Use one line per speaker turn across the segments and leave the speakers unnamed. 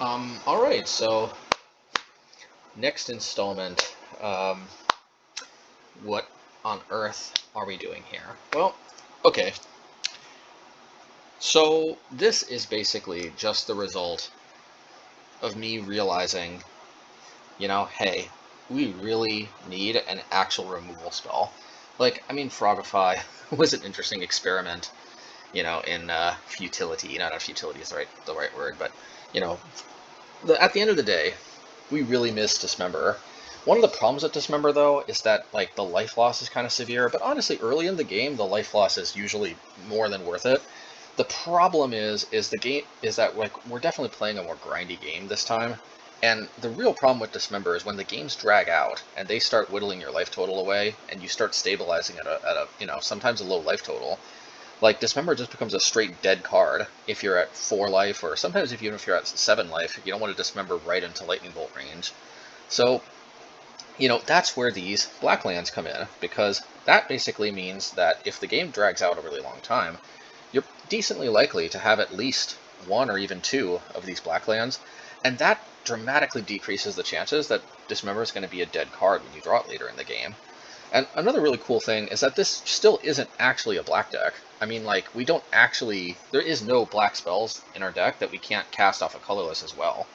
Alright, so next installment, what on earth are we doing here? Well, okay, so this is basically just the result of me realizing, hey, we really need an actual removal spell. Like, I mean, Frogify was an interesting experiment, in futility. Not futility is the right word, but, at the end of the day, we really miss Dismember. One of the problems with Dismember, though, is that, like, the life loss is kind of severe, but honestly, early in the game, the life loss is usually more than worth it. The problem is that, like, we're definitely playing a more grindy game this time, and the real problem with Dismember is when the games drag out, and they start whittling your life total away, and you start stabilizing at a sometimes a low life total. Like, Dismember just becomes a straight dead card if you're at 4 life, or sometimes even if you're at 7 life, you don't want to Dismember right into Lightning Bolt range. So, that's where these black lands come in, because that basically means that if the game drags out a really long time, you're decently likely to have at least 1 or even 2 of these black lands, and that dramatically decreases the chances that Dismember is going to be a dead card when you draw it later in the game. And another really cool thing is that this still isn't actually a black deck. I mean, like, there is no black spells in our deck that we can't cast off of colorless as well.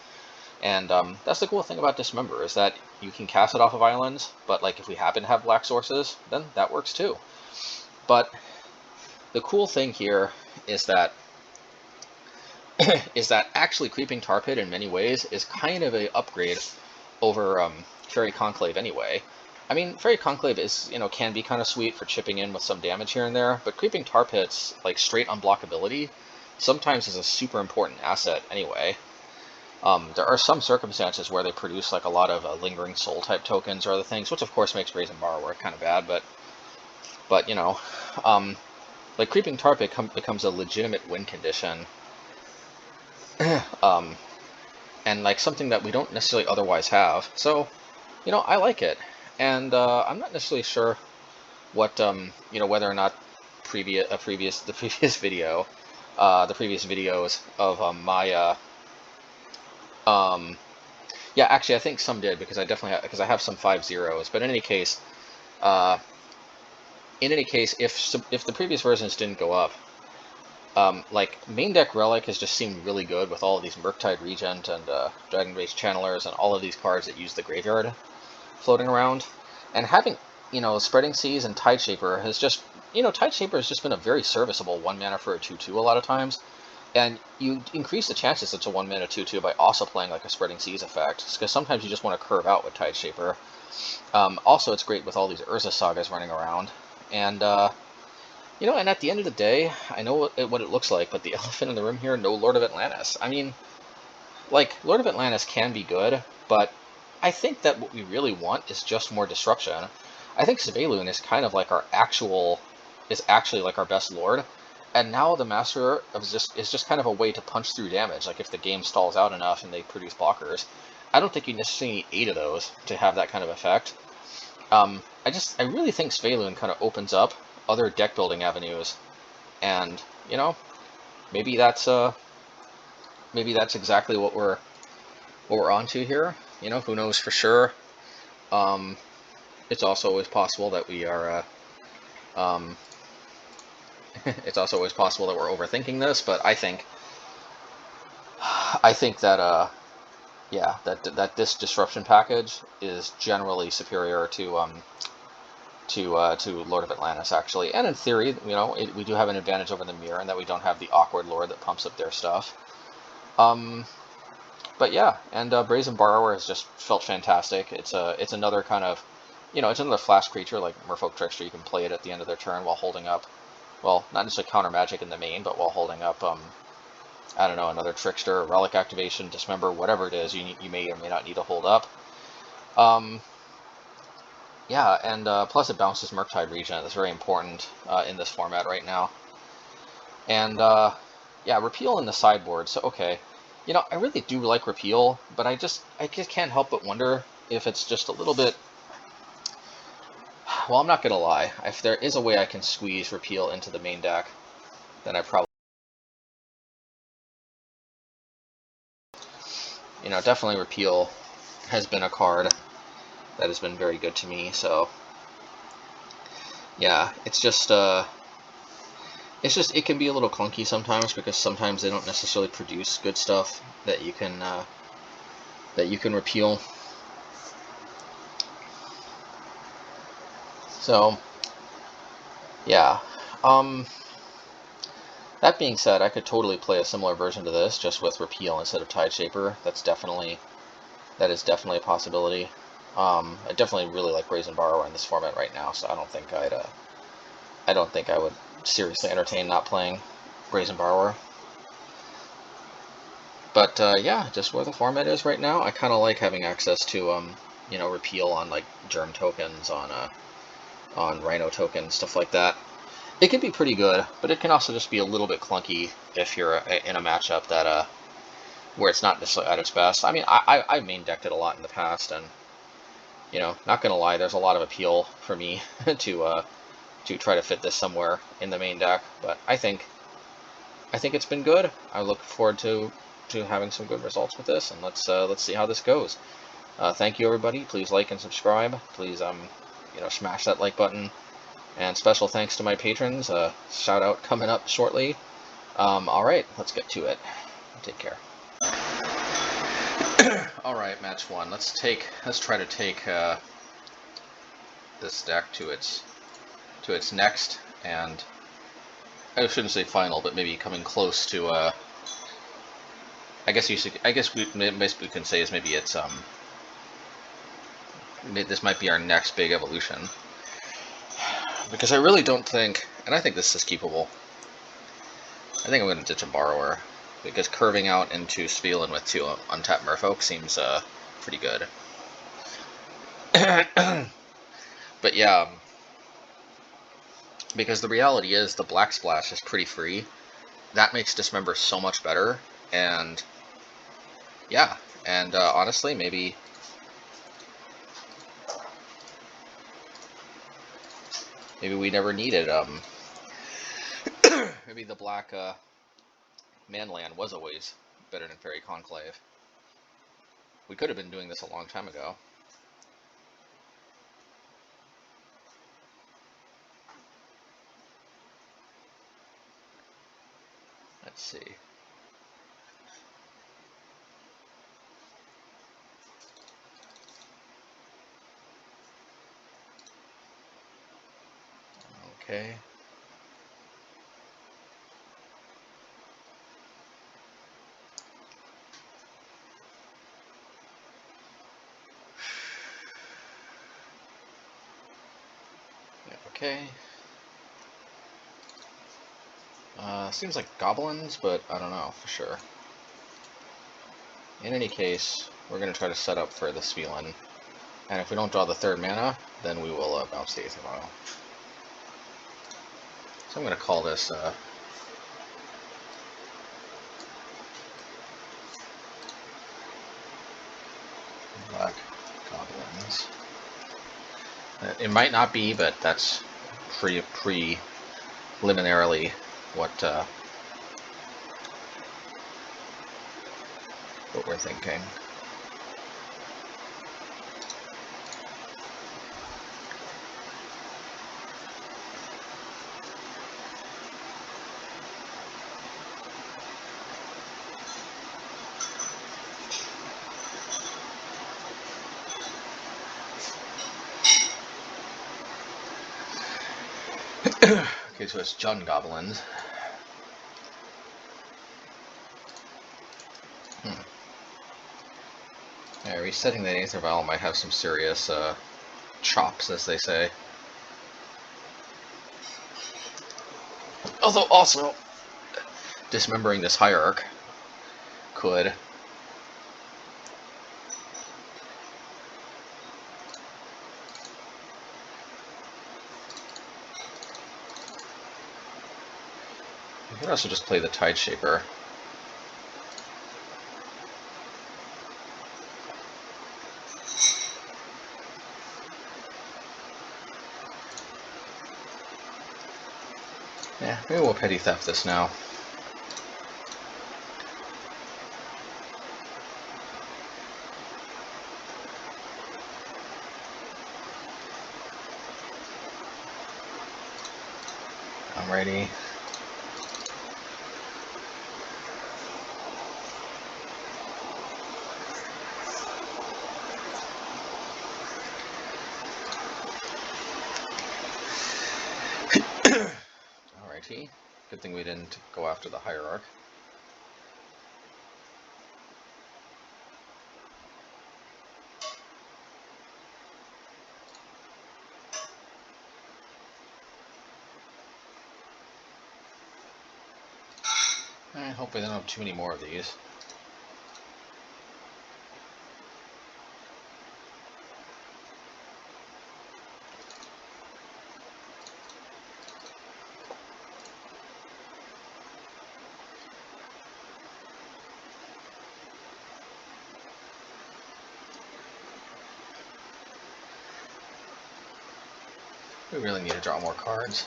And that's the cool thing about Dismember, is that you can cast it off of islands, but, like, if we happen to have black sources, then that works too. But the cool thing here is that actually Creeping Tar Pit in many ways is kind of a upgrade over Fairy Conclave anyway. I mean, Fairy Conclave is, can be kind of sweet for chipping in with some damage here and there, but Creeping Tar Pit's, like, straight unblockability sometimes is a super important asset anyway. There are some circumstances where they produce, like, a lot of Lingering Soul type tokens or other things, which of course makes Brazen Borrower kind of bad, but like, Creeping Tar Pit becomes a legitimate win condition, and, like, something that we don't necessarily otherwise have. So, I like it. And I'm not necessarily sure what whether or not the previous videos of Maya. Yeah, actually, I think some did, because I have some 5-0s. But in any case, if the previous versions didn't go up, like, main deck Relic has just seemed really good with all of these Murktide Regent and Dragon Rage Channelers and all of these cards that use the graveyard floating around, and having Spreading Seas and Tideshaper has just Tideshaper has just been a very serviceable 1 mana for a 2/2 a lot of times, and you increase the chances it's a 1 mana 2/2 by also playing, like, a Spreading Seas effect, because sometimes you just want to curve out with Tideshaper. Also, it's great with all these Urza Sagas running around, and and at the end of the day, I know what it looks like, but the elephant in the room here, no Lord of Atlantis. I mean, like, Lord of Atlantis can be good, but I think that what we really want is just more disruption. I think Svelun is kind of like actually like our best lord, and now the Master is just kind of a way to punch through damage. Like, if the game stalls out enough and they produce blockers, I don't think you necessarily need 8 of those to have that kind of effect. I really think Svelun kind of opens up other deck building avenues, and maybe that's exactly what we're onto here. Who knows for sure. It's also always possible that we are it's also always possible that we're overthinking this, but I think that that this disruption package is generally superior to Lord of Atlantis, actually. And in theory, we do have an advantage over the Mirror in that we don't have the awkward Lord that pumps up their stuff. But yeah, and Brazen Borrower has just felt fantastic. It's another kind of, it's another flash creature like Merfolk Trickster. You can play it at the end of their turn while holding up, well, not necessarily counter magic in the main, but while holding up, I don't know, another Trickster, Relic activation, Dismember, whatever it is, you may or may not need to hold up. Yeah, and plus it bounces Murktide Regent. That's very important in this format right now. And yeah, Repeal in the sideboard. So okay. I really do like Repeal, but I just can't help but wonder if it's just a little bit... Well, I'm not going to lie. If there is a way I can squeeze Repeal into the main deck, then I probably... you know, definitely Repeal has been a card that has been very good to me. So yeah, it's just it can be a little clunky sometimes, because sometimes they don't necessarily produce good stuff that you can repeal. So yeah, that being said, I could totally play a similar version to this, just with Repeal instead of Tideshaper. That is definitely a possibility. I definitely really like Brazen Borrower in this format right now, so I don't think I would seriously entertain not playing Brazen Borrower. But yeah, just where the format is right now, I kind of like having access to you know, Repeal on like Germ tokens, on Rhino tokens, stuff like that. It can be pretty good, but it can also just be a little bit clunky if you're in a matchup that where it's not necessarily at its best. I mean, I main decked it a lot in the past, and you know, not gonna lie, there's a lot of appeal for me to try to fit this somewhere in the main deck. But I think it's been good. I look forward to having some good results with this, and let's see how this goes. Thank you, everybody. Please like and subscribe. Please you know, smash that like button. And special thanks to my patrons. Shout out coming up shortly. Alright, let's get to it. Take care. Alright, match one. Let's try to take this deck to its next, and I shouldn't say final, but maybe coming close to I guess we can say is maybe it's this might be our next big evolution. Because I really don't think, and I think this is keepable, I think I'm going to ditch a Borrower, because curving out into Spielen with 2 untapped Merfolk seems pretty good. But yeah, because the reality is the Black Splash is pretty free. That makes Dismember so much better, and yeah, and honestly, maybe we never needed maybe the black Manland was always better than Fairy Conclave. We could have been doing this a long time ago. Let's see. Okay. Okay. Seems like Goblins, but I don't know for sure. In any case, we're going to try to set up for the Spielen. And if we don't draw the 3rd mana, then we will bounce the Aether Vial. So I'm going to call this Black Goblins. It might not be, but that's preliminarily what we're thinking. Okay, so it's Jund Goblins. Yeah, resetting that Aether Vial might have some serious chops, as they say. Although also, dismembering this Hierarch could you could also just play the Tideshaper. Yeah, maybe we'll Petty Theft this now. I'm ready. Alrighty. Good thing we didn't go after the Hierarch. I hope we don't have too many more of these. We really need to draw more cards.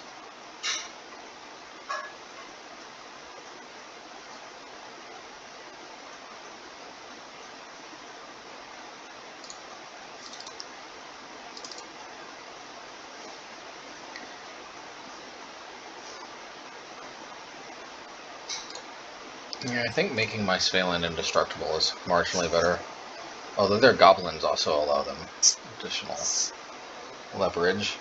Yeah, I think making my Svalan indestructible is marginally better. Although their Goblins also allow them additional leverage.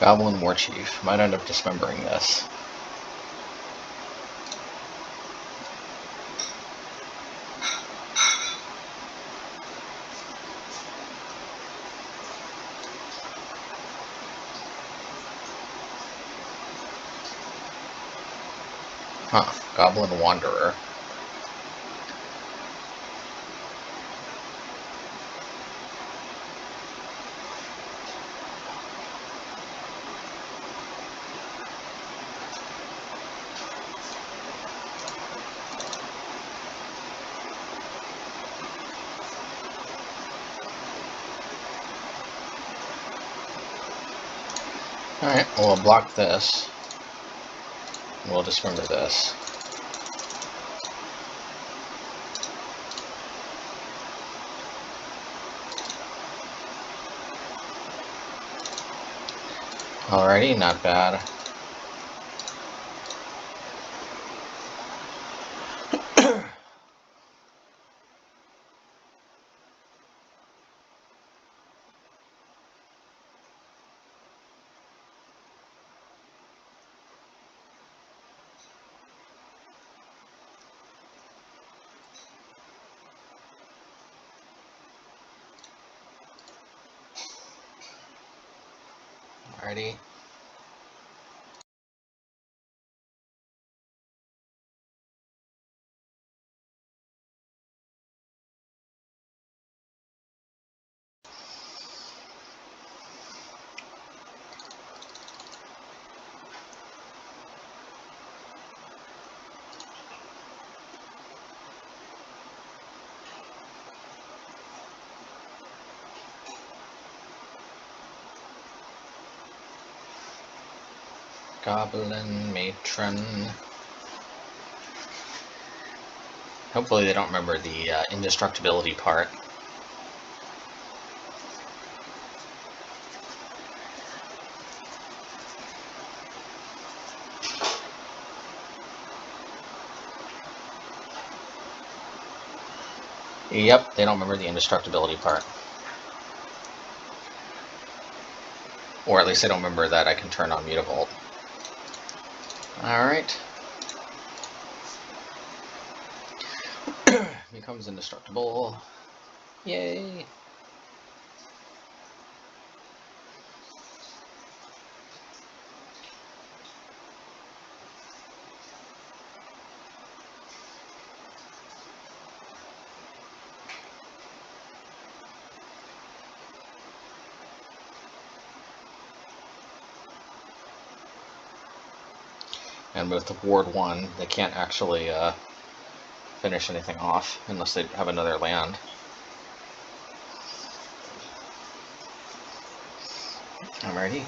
Goblin War Chief. Might end up dismembering this. Huh. Goblin Wanderer. Alright, we'll block this. We'll dismember this. Alrighty, not bad. Alrighty. Goblin Matron. Hopefully they don't remember the indestructibility part. Yep, they don't remember the indestructibility part. Or at least they don't remember that I can turn on Mutavault. Alright. Becomes indestructible. Yay! And with the Ward 1, they can't actually finish anything off unless they have another land. Alrighty.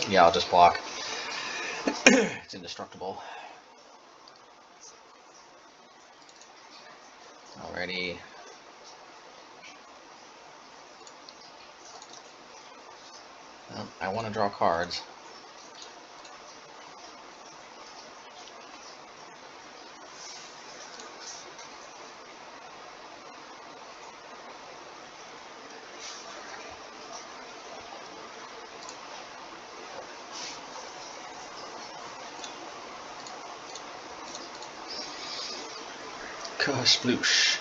Yeah, I'll just block. It's indestructible. Alrighty. Well, I want to draw cards. Sploosh.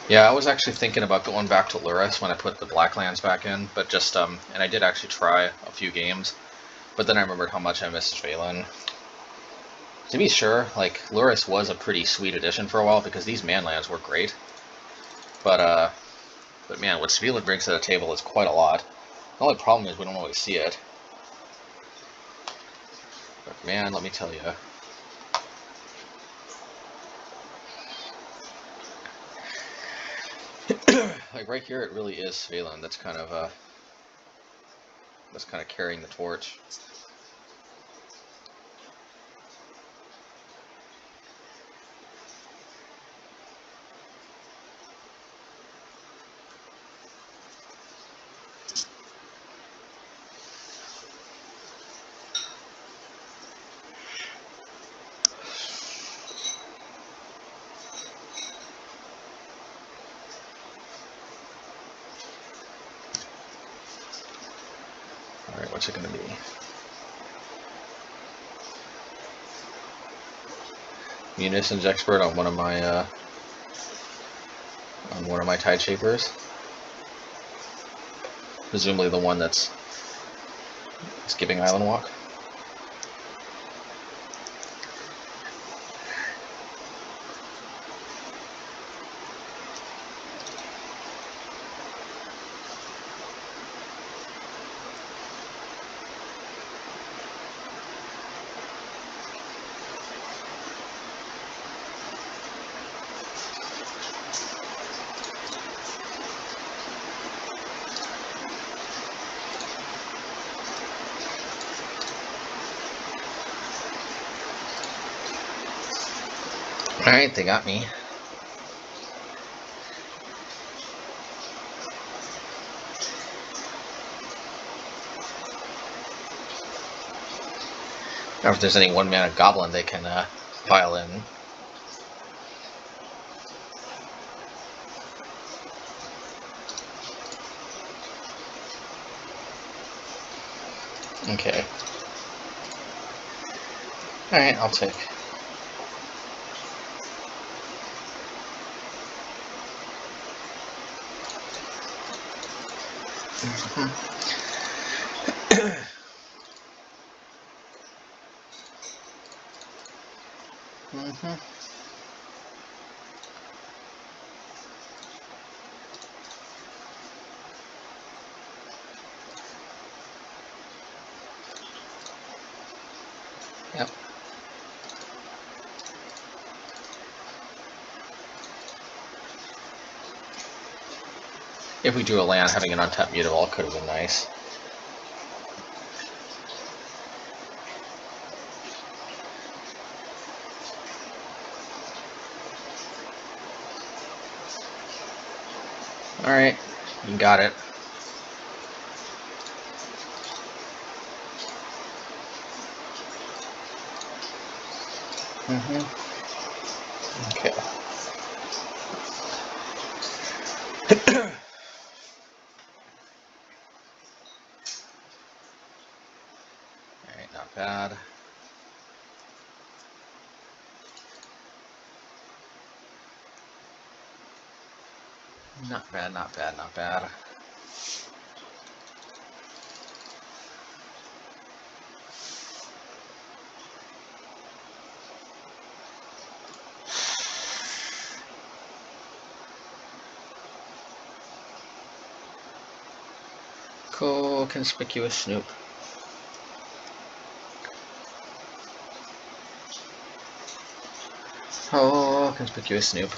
Yeah, I was actually thinking about going back to Luris when I put the black lands back in, but just, and I did actually try a few games, but then I remembered how much I missed Valen. To be sure, like, Luris was a pretty sweet addition for a while because these man lands were great, but man, what Svelin brings to the table is quite a lot. The only problem is we don't always see it. But man, let me tell you. Like right here, it really is Svelin that's kind of carrying the torch. Alright, what's it going to be? Munitions expert on one of my Tide Shapers. Presumably the one that's skipping Island Walk. Alright, they got me. Or if there's any one-mana goblin they can pile in. Okay. Alright, I'll take. Yep. If we drew a land, having an untapped Mutavault could have been nice. Alright, you got it. Okay. Alright, not bad. Not bad, not bad, not bad. Cool, conspicuous Snoop. Oh, conspicuous Snoop.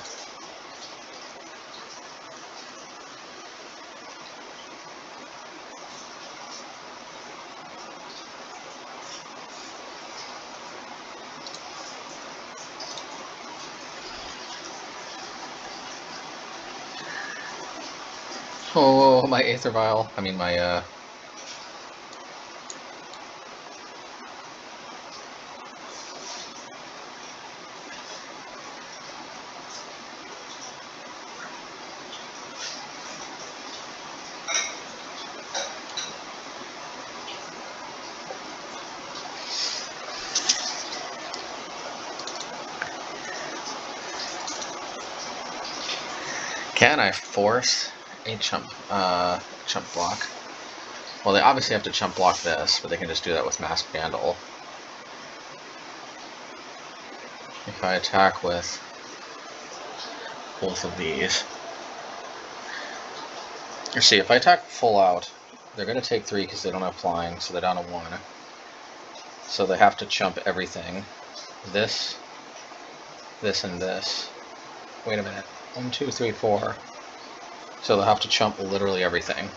Oh, my Aether Vial. I mean, my, Can I force a chump block? Well, they obviously have to chump block this, but they can just do that with Mask Vandal. If I attack with both of these. You see, if I attack full out, they're going to take 3 because they don't have flying, so they're down to 1. So they have to chump everything. This, and this. Wait a minute. 1, 2, 3, 4. So they'll have to chump literally everything.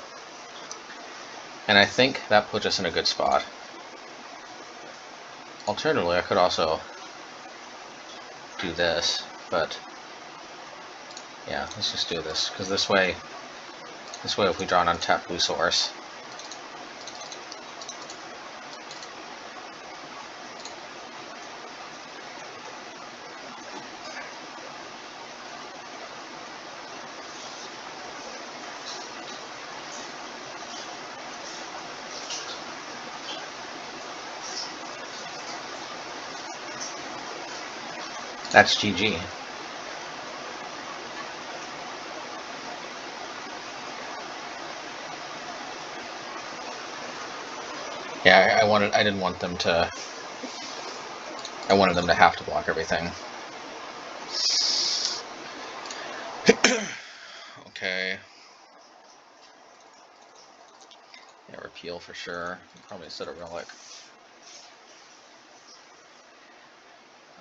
And I think that puts us in a good spot. Alternatively, I could also do this, but yeah, let's just do this, because this way if we draw an untapped blue source, that's GG. Yeah, I didn't want them to. I wanted them to have to block everything. Okay. Yeah, repeal for sure. Probably set a relic.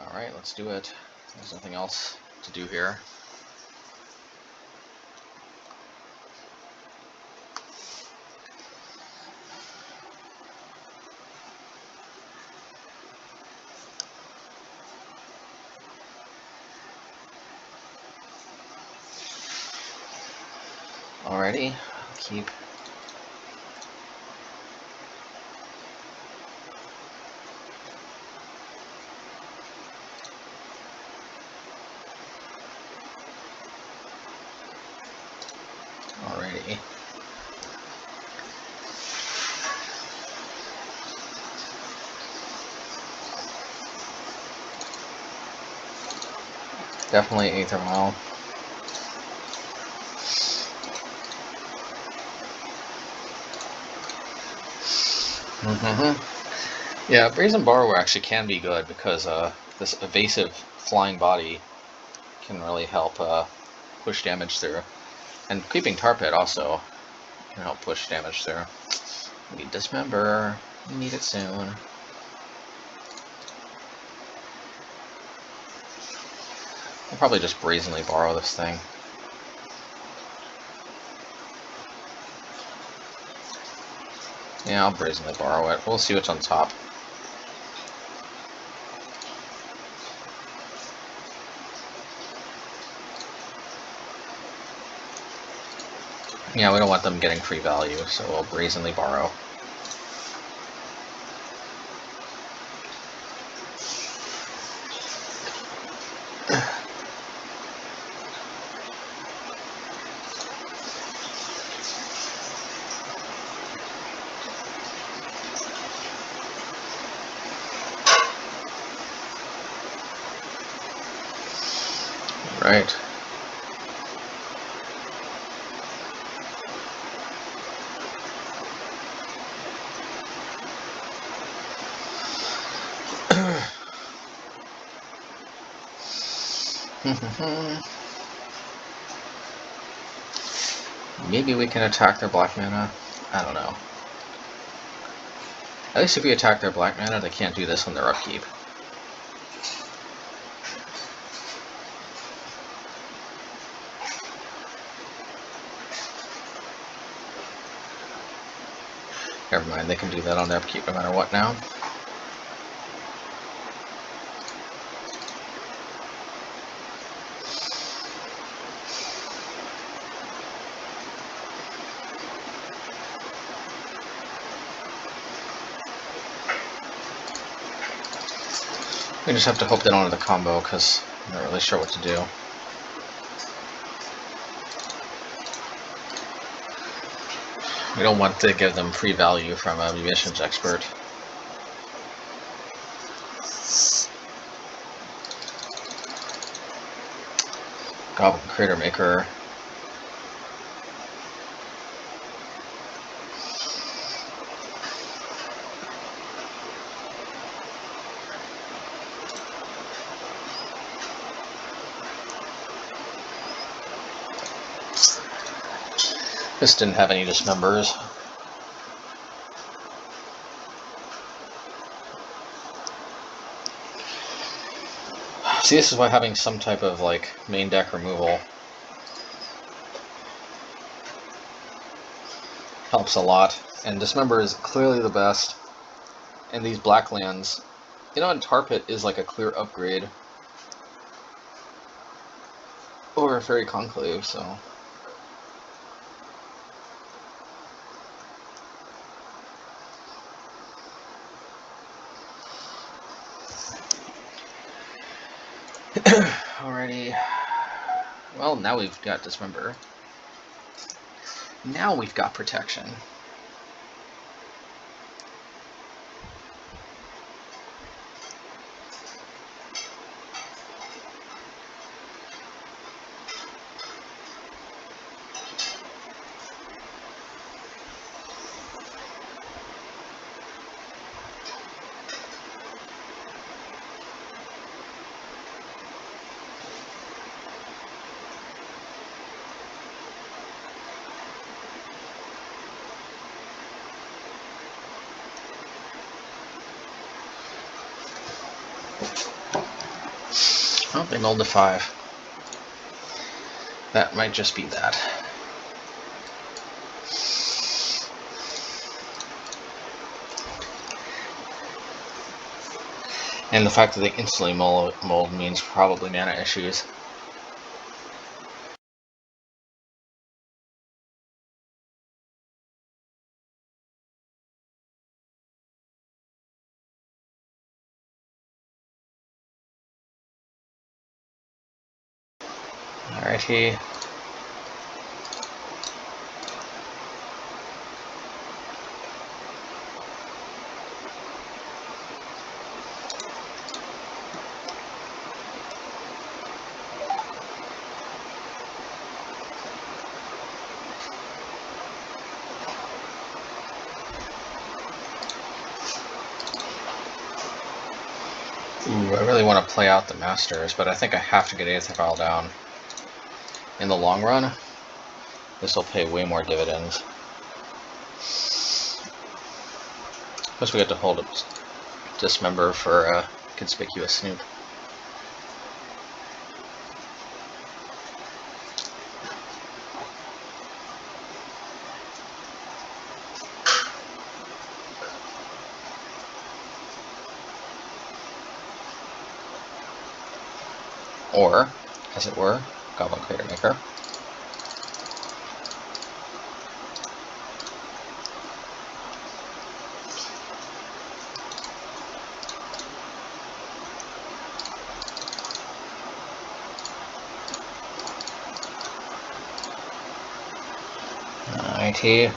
Alright, let's do it. There's nothing else to do here. Alrighty, keep. Alrighty. Definitely Aether Vial. Yeah, Brazen Borrower actually can be good because this evasive flying body can really help push damage through. And Creeping Tar Pit also can help push damage through. We need Dismember. We need it soon. I'll probably just brazenly borrow this thing. Yeah, I'll brazenly borrow it. We'll see what's on top. Yeah, we don't want them getting free value, so we'll brazenly borrow. Right. Maybe we can attack their black mana. I don't know. At least if we attack their black mana, they can't do this on their upkeep. Never mind, they can do that on their upkeep no matter what now. We just have to hope they don't have the combo, because I'm not really sure what to do. We don't want to give them free value from a munitions expert. Goblin Crater Maker. This didn't have any dismembers. See, this is why having some type of like main deck removal helps a lot. And dismember is clearly the best. And these black lands, you know, and Tar Pit is like a clear upgrade over Fairy Conclave, so. Alrighty. Well, now we've got Dismember. Now we've got protection. Oh, they mulled to 5. That might just be that. And the fact that they instantly mulled means probably mana issues. Alrighty. Ooh, I really want to play out the Masters, but I think I have to get Aether Vial down. In the long run, this will pay way more dividends. Plus we get to hold a Dismember for a conspicuous snoop. Or, as it were, Goblin Crater Maker. IT.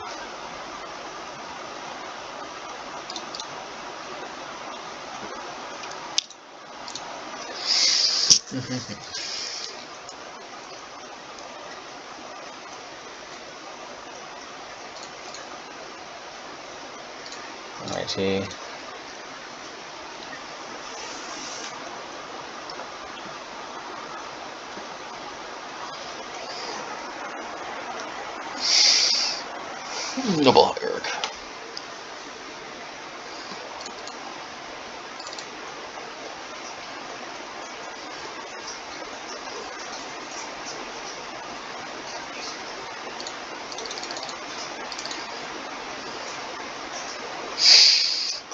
IT. Double Hugger.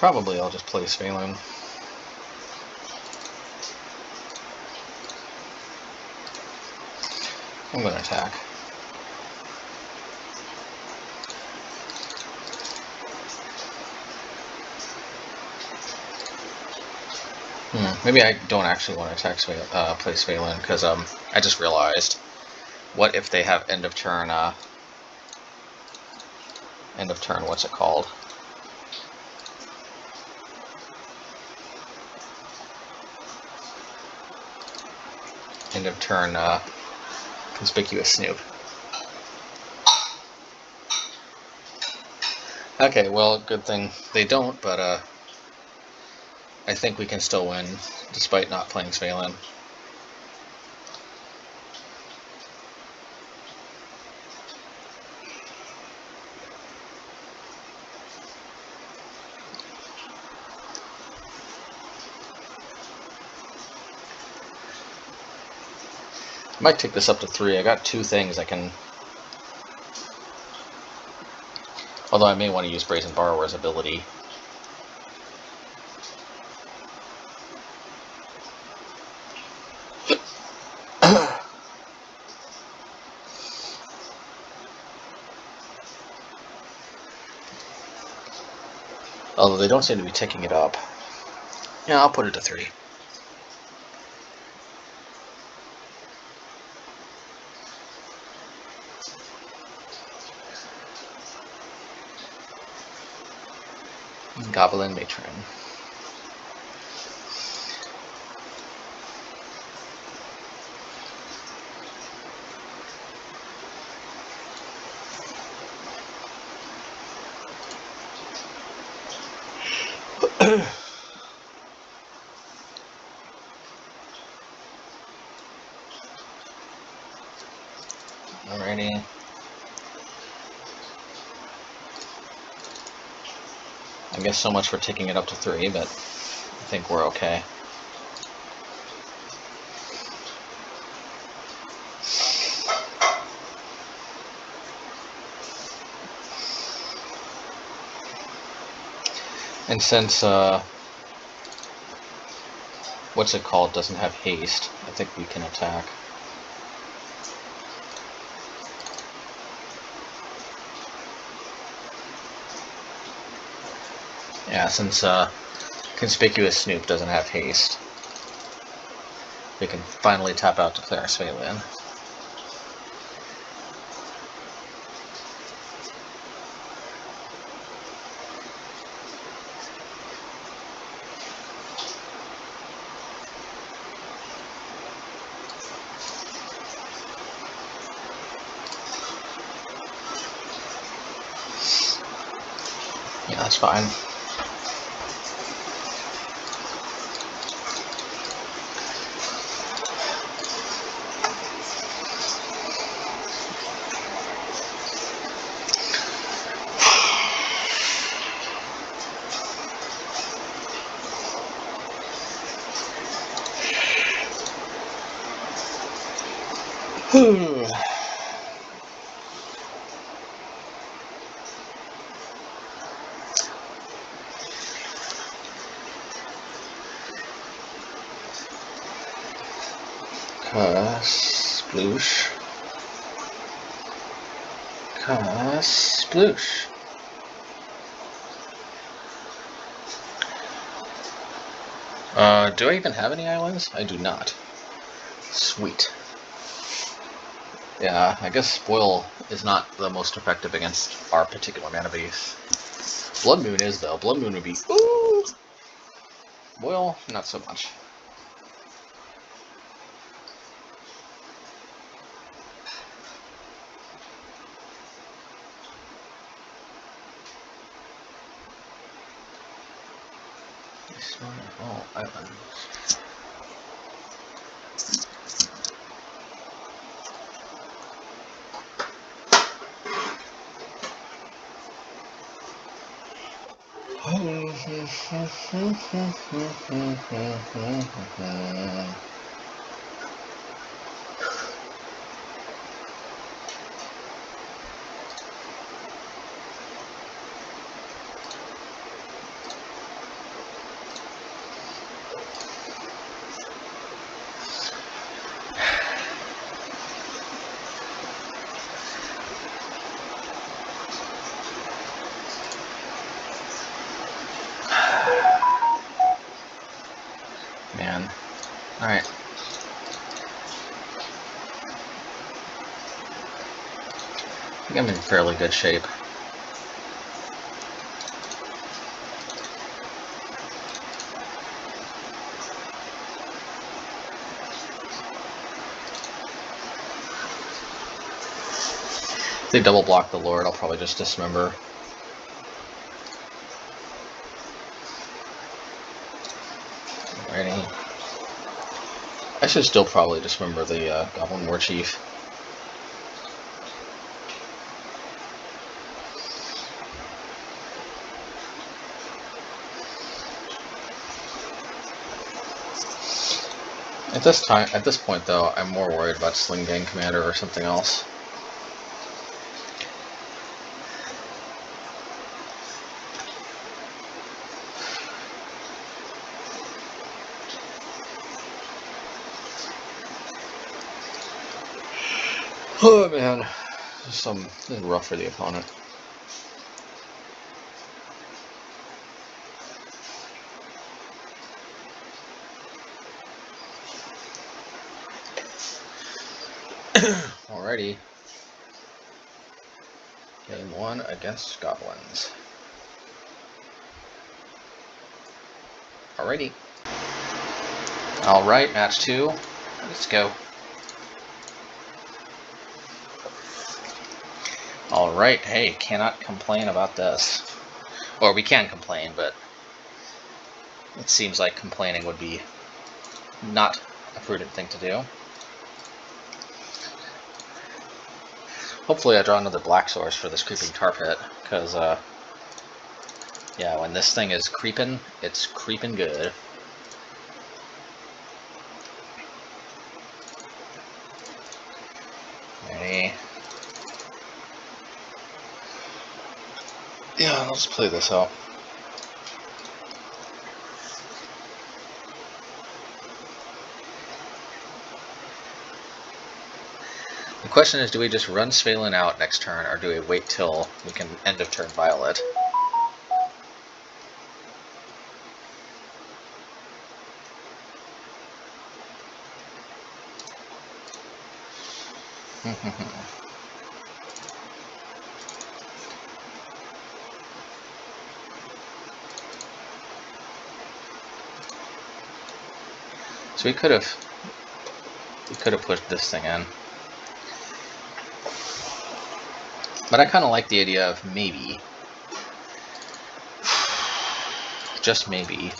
Probably I'll just play Svalin. I'm going to attack. Maybe I don't actually want to attack play Svalin, because I just realized, what if they have end of turn, what's it called? End of turn, Conspicuous Snoop. Okay, well, good thing they don't, but I think we can still win, despite not playing Svalin. I might take this up to 3. I got 2 things I can... Although I may want to use Brazen Borrower's ability. Although they don't seem to be ticking it up. Yeah, I'll put it to 3. Goblin Matron. Alrighty. I guess so much for ticking it up to 3, but I think we're okay. And since, what's it called, doesn't have haste, I think we can attack. Yeah, since Conspicuous Snoop doesn't have haste, we can finally tap out to Cleric Svalin. Yeah, that's fine. Sploosh. Sploosh. Do I even have any islands? I do not. Sweet. Yeah, I guess Spoil is not the most effective against our particular mana base. Blood Moon is, though. Blood Moon would be... Ooh! Spoil, not so much. Oh, islands. Alright. I think I'm in fairly good shape. If they double block the Lord, I'll probably just dismember. Alrighty. I should still probably dismember the Goblin War Chief. At this point though, I'm more worried about Sling Gang Commander or something else. Oh man, this is rough for the opponent. Alrighty. Game 1 against Goblins. Alrighty. Alright, match 2. Let's go. Alright, hey, cannot complain about this. Or we can complain, but it seems like complaining would be not a prudent thing to do. Hopefully I draw another black source for this creeping tar pit, because, yeah, when this thing is creeping, it's creeping good. Ready? Yeah, let's play this out. The question is, do we just run Svalin out next turn, or do we wait till we can end of turn Violet? So we could have pushed this thing in. But I kind of like the idea of maybe, just maybe,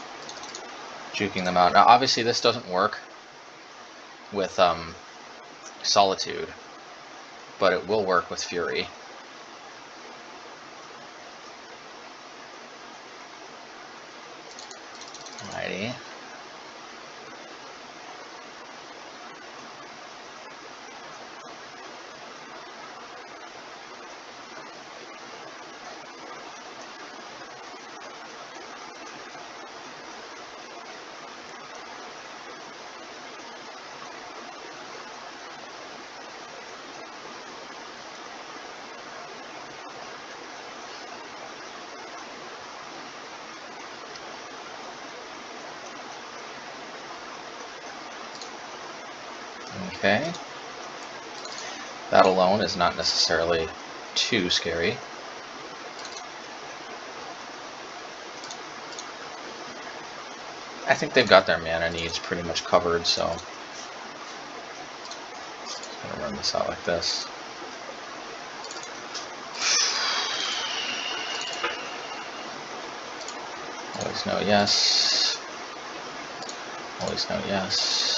juking them out. Now, obviously, this doesn't work with Solitude, but it will work with Fury. Alrighty. Okay. That alone is not necessarily too scary. I think they've got their mana needs pretty much covered, so I'm gonna run this out like this. Always no yes. Always no yes.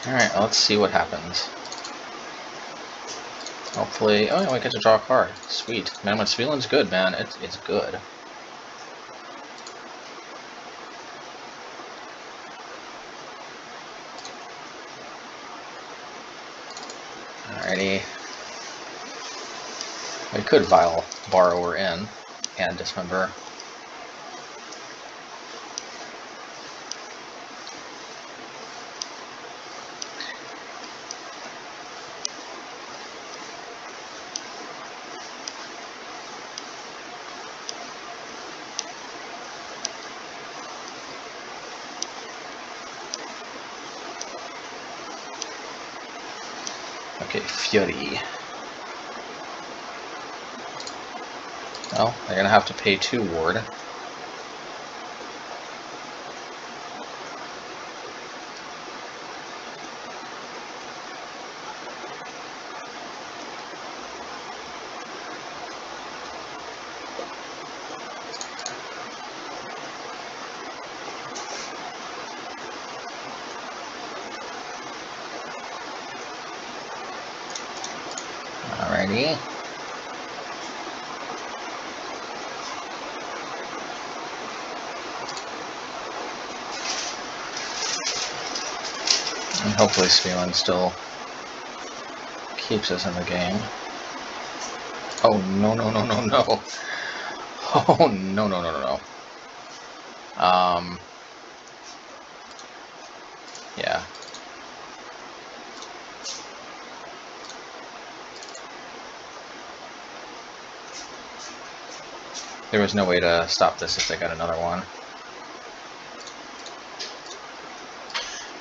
Alright, let's see what happens. Hopefully, oh yeah, we get to draw a card. Sweet. Man, when Svelin's good, man, it's good. Alrighty. We could Vial Borrower in and Dismember. Okay, Fury. Well, they're gonna have to pay 2 ward. Alrighty. And hopefully Spielman still keeps us in the game. Oh, no, no, no, no, no. Oh, no, no, no, no, no. Yeah. There was no way to stop this if they got another one.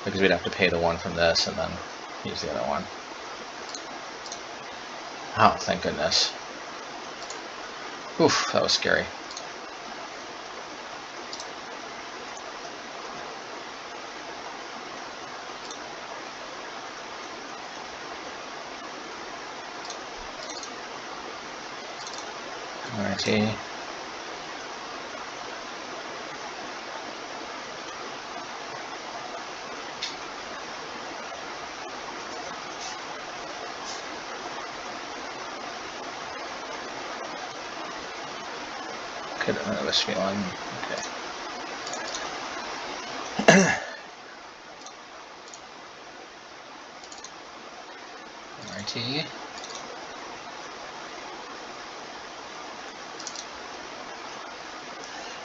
Because we'd have to pay the one from this and then use the other one. Oh, thank goodness. Oof, that was scary. Alrighty. Could have this feeling. Okay. Alrighty.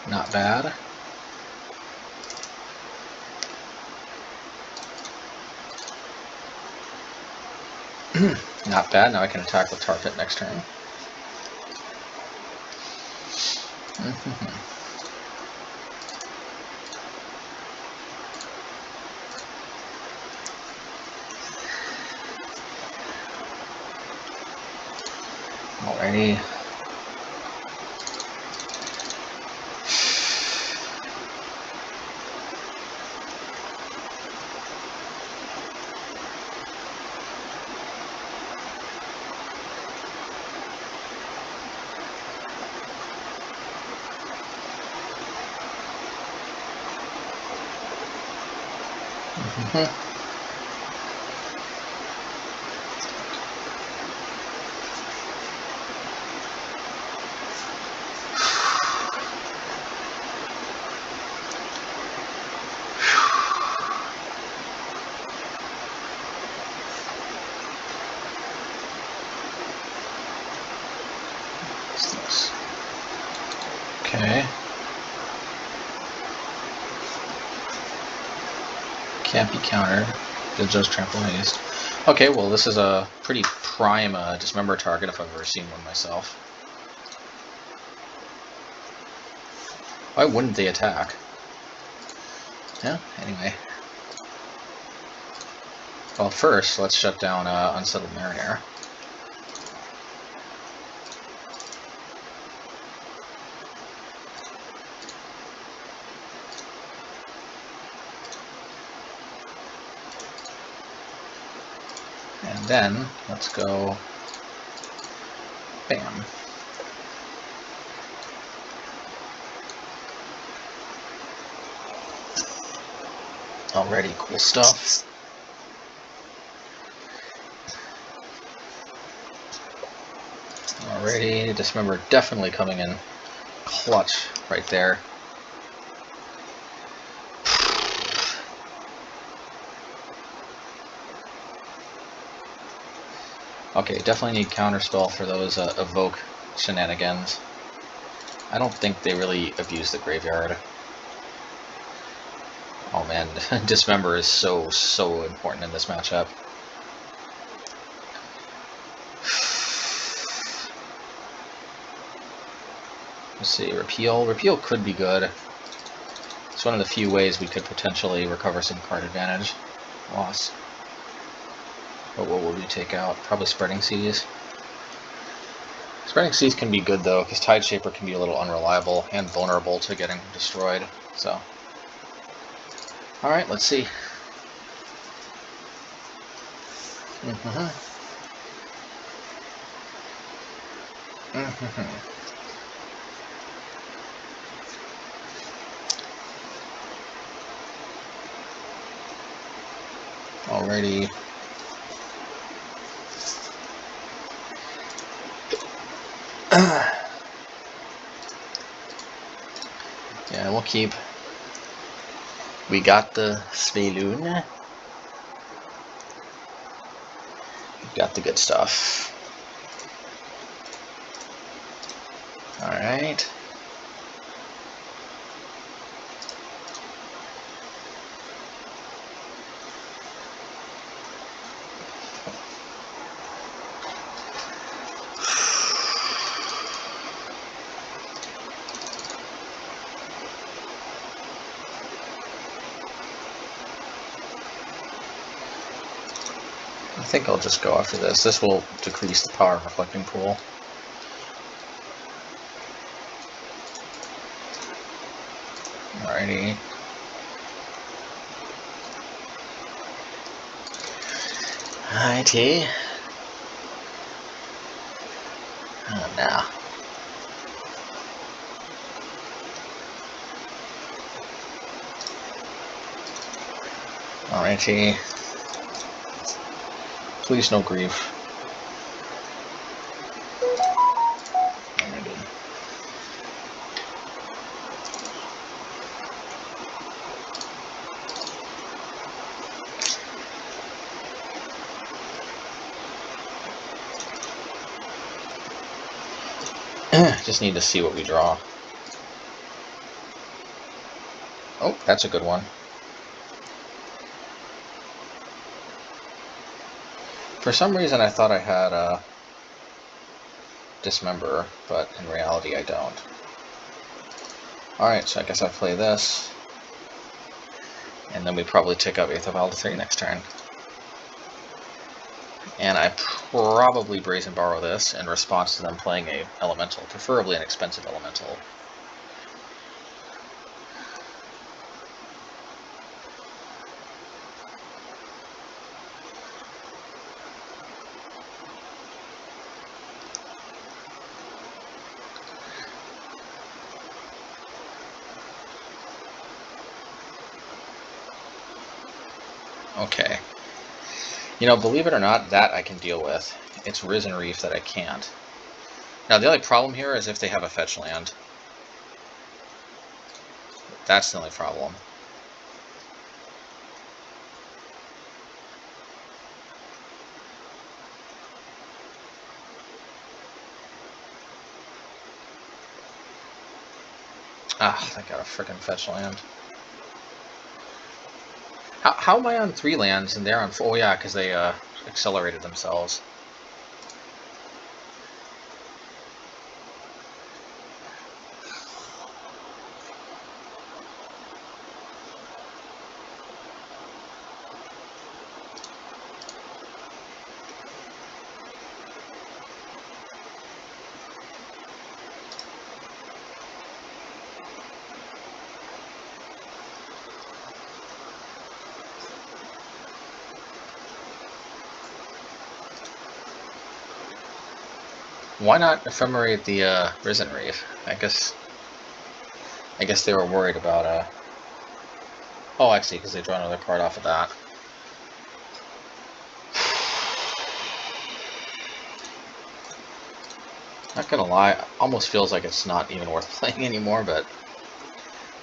Not bad. Not bad. Now I can attack with Tar Pit next turn. Alrighty. What's this? Okay. Can't be countered. Did just trample haste. Okay, well this is a pretty prime dismember target if I've ever seen one myself. Why wouldn't they attack? Yeah, anyway. Well, first, let's shut down Unsettled Mariner. And then, let's go... Bam. Already cool stuff. Alrighty, Dismember definitely coming in clutch right there. Okay, definitely need Counterspell for those Evoke shenanigans. I don't think they really abuse the graveyard. Oh man, Dismember is so important in this matchup. Let's see, Repeal. Repeal could be good. It's one of the few ways we could potentially recover some card advantage. Loss. But what would we take out? Probably Spreading Seas. Spreading Seas can be good though, because Tide Shaper can be a little unreliable and vulnerable to getting destroyed. So, alright, let's see. Alrighty. Yeah, we'll keep. We got the Spaloon. We got the good stuff. Alright. I think I'll just go after this. This will decrease the power of Reflecting Pool. Alrighty. Alrighty. Oh, no. Alrighty. Please no grief. Alrighty. Just need to see what we draw. Oh, that's a good one. For some reason I thought I had Dismember, but in reality I don't. Alright, so I guess I play this. And then we probably take out Aether Vial to 3 next turn. And I probably Brazen Borrow this in response to them playing a elemental, preferably an expensive elemental. Okay. You know, believe it or not, that I can deal with. It's Risen Reef that I can't. Now, the only problem here is if they have a fetch land. That's the only problem. Ah, I got a frickin' fetch land. How am I on 3 lands and they're on 4? Oh yeah, because they accelerated themselves. Why not ephemerate the Risen Reef? I guess they were worried about oh, I see, because they draw another card off of that. Not gonna lie, almost feels like it's not even worth playing anymore, but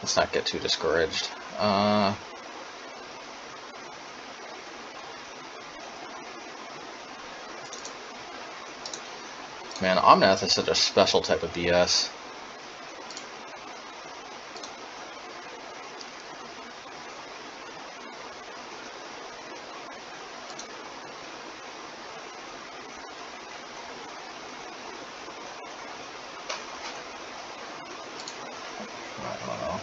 let's not get too discouraged. Man, Omnath is such a special type of BS. I don't know.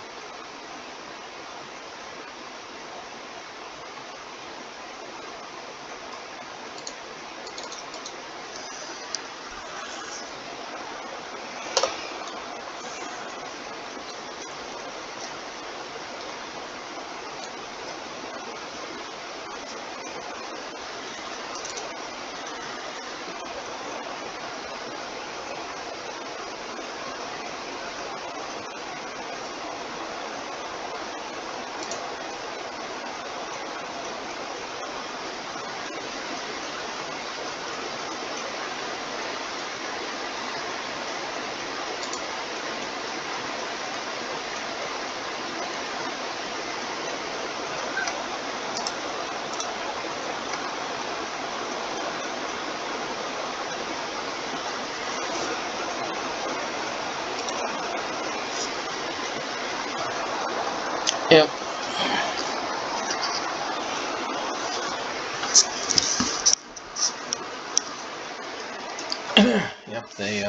Yep. Yep, they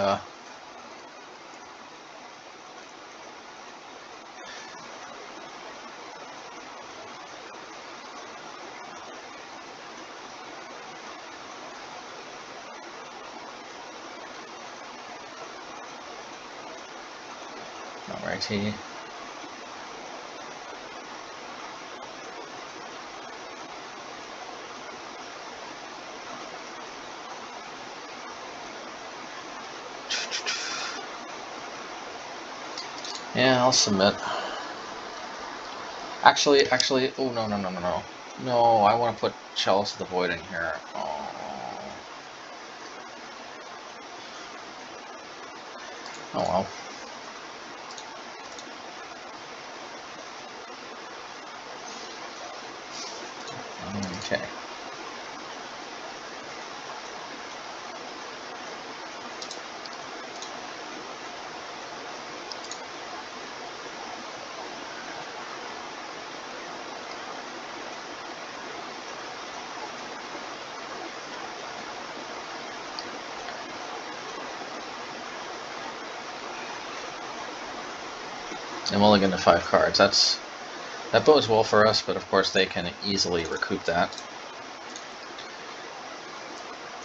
alrighty. Yeah, I'll submit. Actually, oh, no. No, I want to put Chalice of the Void in here. Oh. Oh well. Okay. I'm only going to 5 cards. That bodes well for us, but of course they can easily recoup that.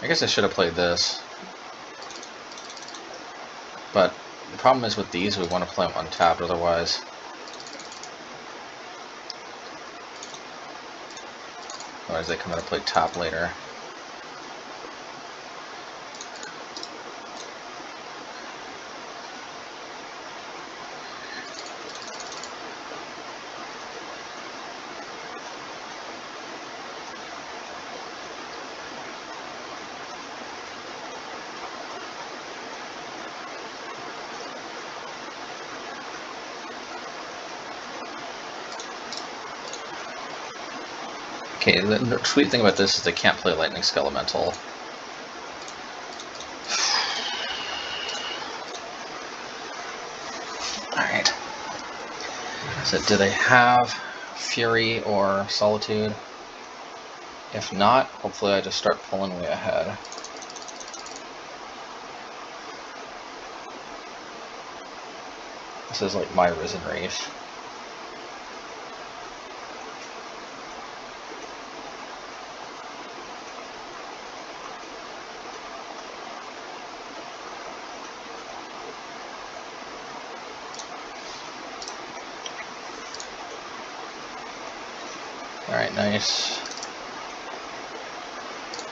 I guess I should have played this. But the problem is with these, we want to play them untapped otherwise. Otherwise they come in and play top later. Okay, the sweet thing about this is they can't play Lightning Skelemental. Alright. So do they have Fury or Solitude? If not, hopefully I just start pulling way ahead. This is like my Risen Wraith. Alright, nice.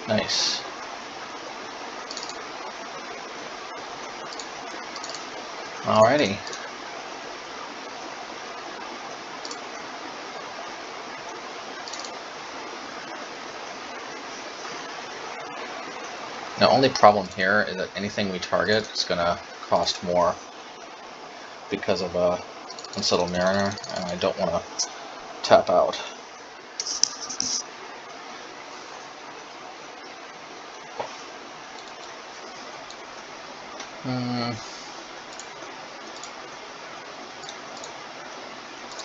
Nice. Alrighty. The only problem here is that anything we target is going to cost more because of Unsettled Mariner, and I don't want to tap out.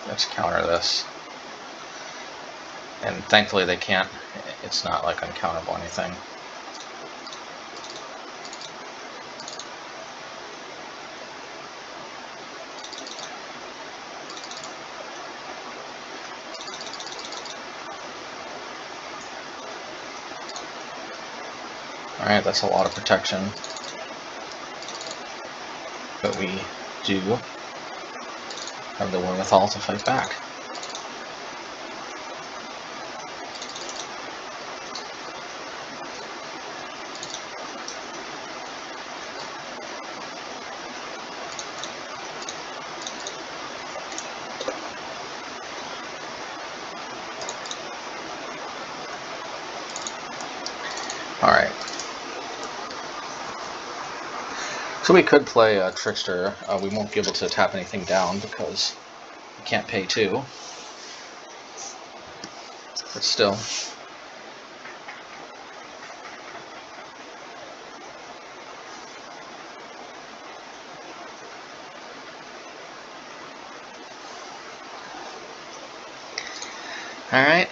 Let's counter this. And thankfully they can't, it's not like uncounterable anything. Alright, that's a lot of protection. But we do have the wherewithal to fight back. Alright. So we could play a Trickster. We won't be able to tap anything down because we can't pay 2. But still. Alright.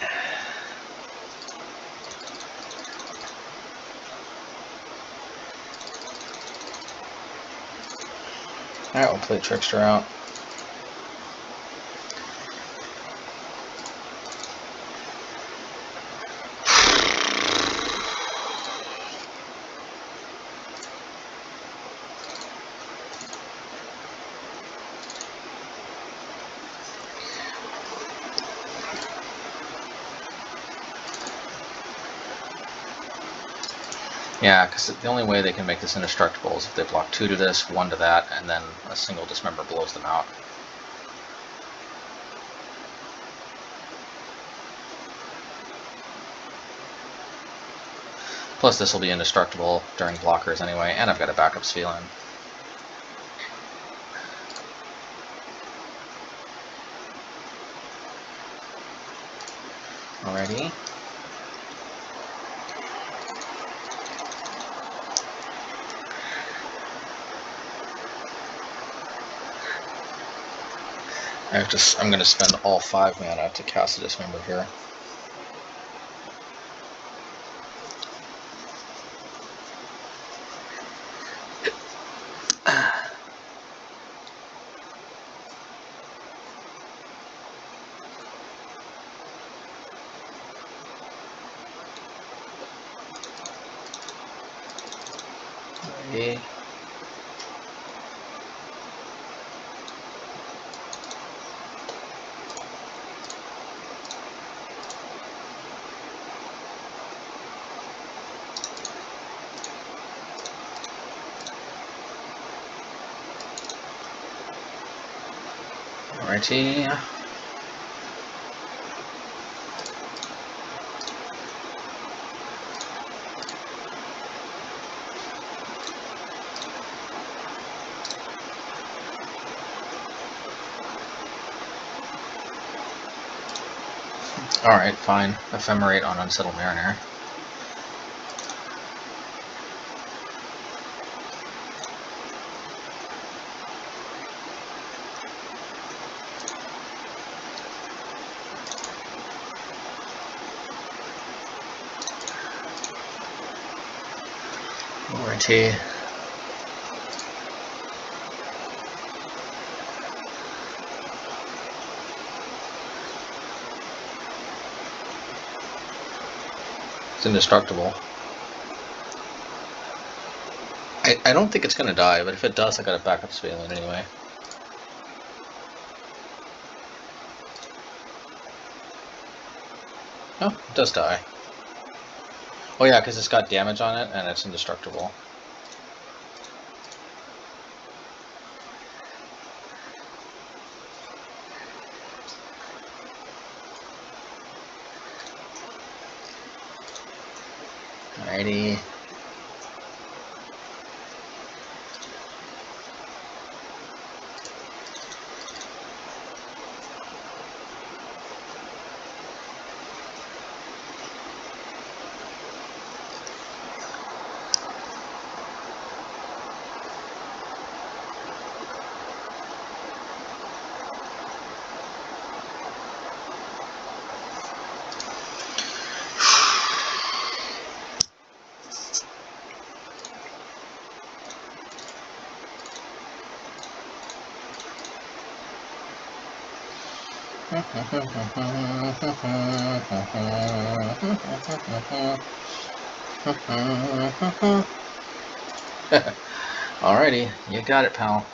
Alright, we'll play Trickster out. Yeah, because the only way they can make this indestructible is if they block 2 to this, 1 to that, and then a single dismember blows them out. Plus this will be indestructible during blockers anyway, and I've got a backup Sphelan. Alrighty. I'm going to spend all 5 mana to cast a dismember here. Okay. Alrighty. Alright, fine. Ephemerate on Unsettled Mariner. Alrighty. It's indestructible. I don't think it's going to die, but if it does, I got a backup Sphelan anyway. Oh, it does die. Oh yeah, because it's got damage on it, and it's indestructible. Alrighty. Alrighty, you got it, pal.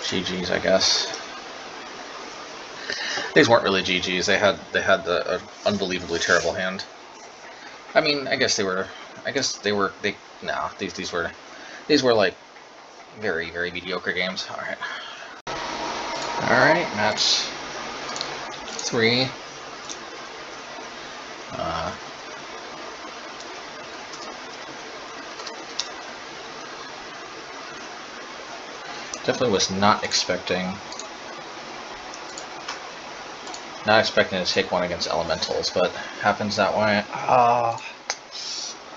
GG's, I guess. These weren't really GG's. They had the unbelievably terrible hand. I mean, these were like very, very mediocre games. Alright. Alright, match 3. Definitely was not expecting Not expecting to take one against elementals, but happens that way. I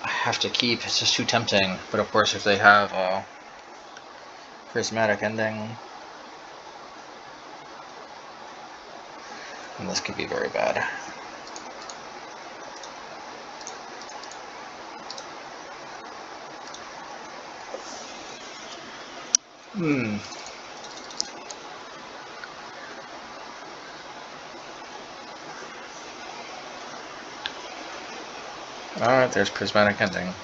have to keep. It's just too tempting. But of course, if they have a prismatic ending, then this could be very bad. Alright, there's prismatic ending.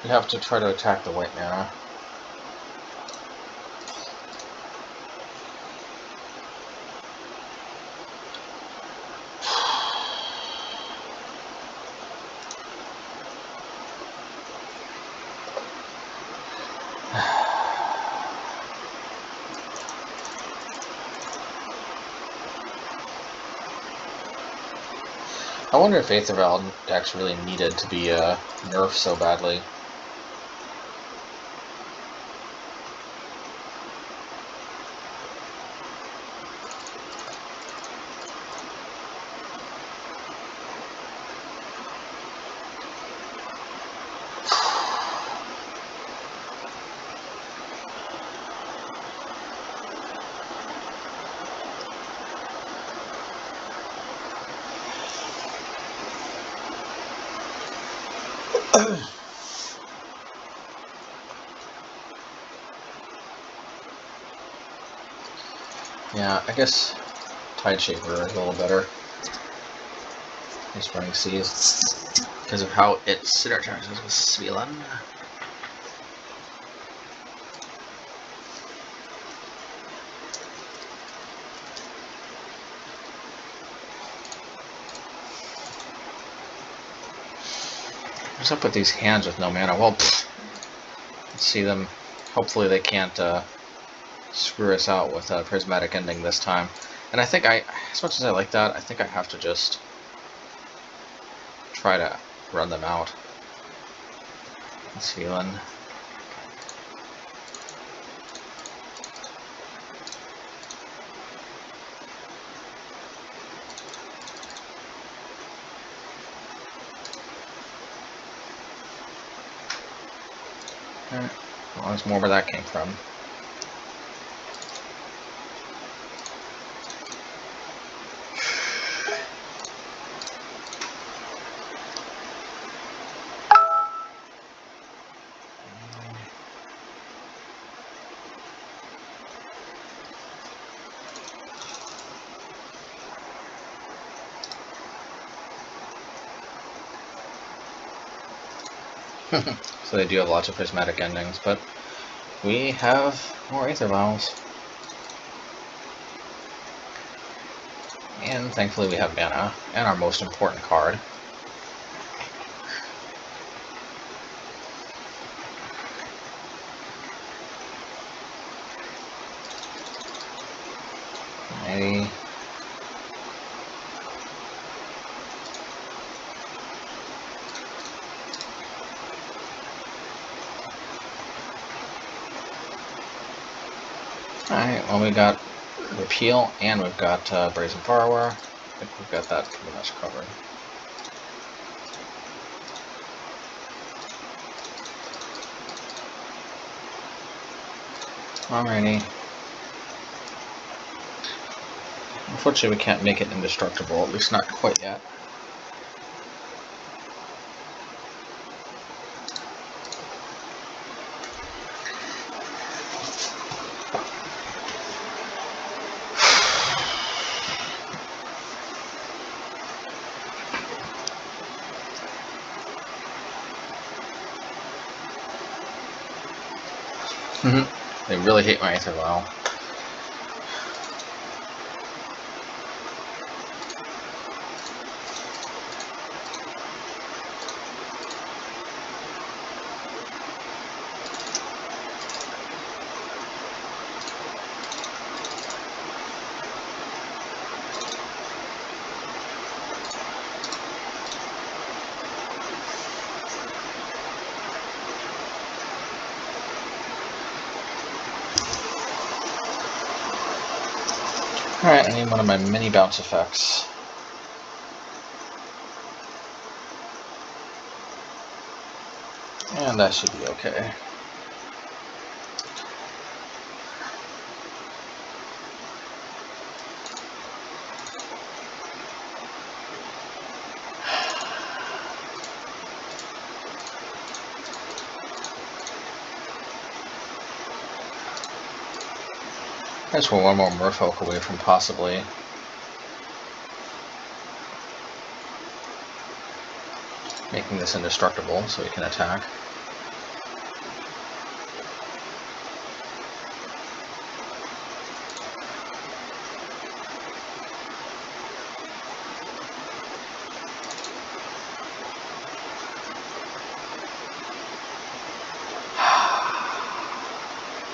We have to try to attack the white mana. I wonder if Aether Vial decks really needed to be nerfed so badly. Yeah, I guess Tide Shaper is a little better. Just running Seas because of how it synergizes with Svelan. What's up with these hands with no mana? Well, let's see them. Hopefully they can't screw us out with a prismatic ending this time. And I think as much as I like that, I think I have to just try to run them out. Let's feeling. Well, there's more where that came from. So they do have lots of prismatic endings, but we have more Aether Vials. And thankfully we have mana, and our most important card. Maybe. Alright, well we got Repeal and we've got Brazen Borrower. I think we've got that pretty much covered. Alrighty. Unfortunately we can't make it indestructible, at least not quite yet. They really hate my Aether Vial. Alright, I need one of my mini bounce effects. And that should be okay. I just want one more Merfolk away from possibly making this indestructible so he can attack.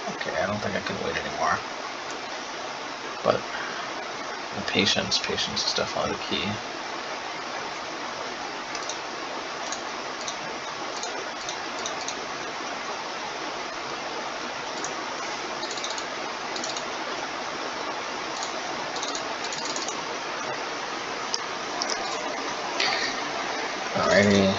Okay, I don't think I can wait anymore. But the patience is definitely the key. Alrighty.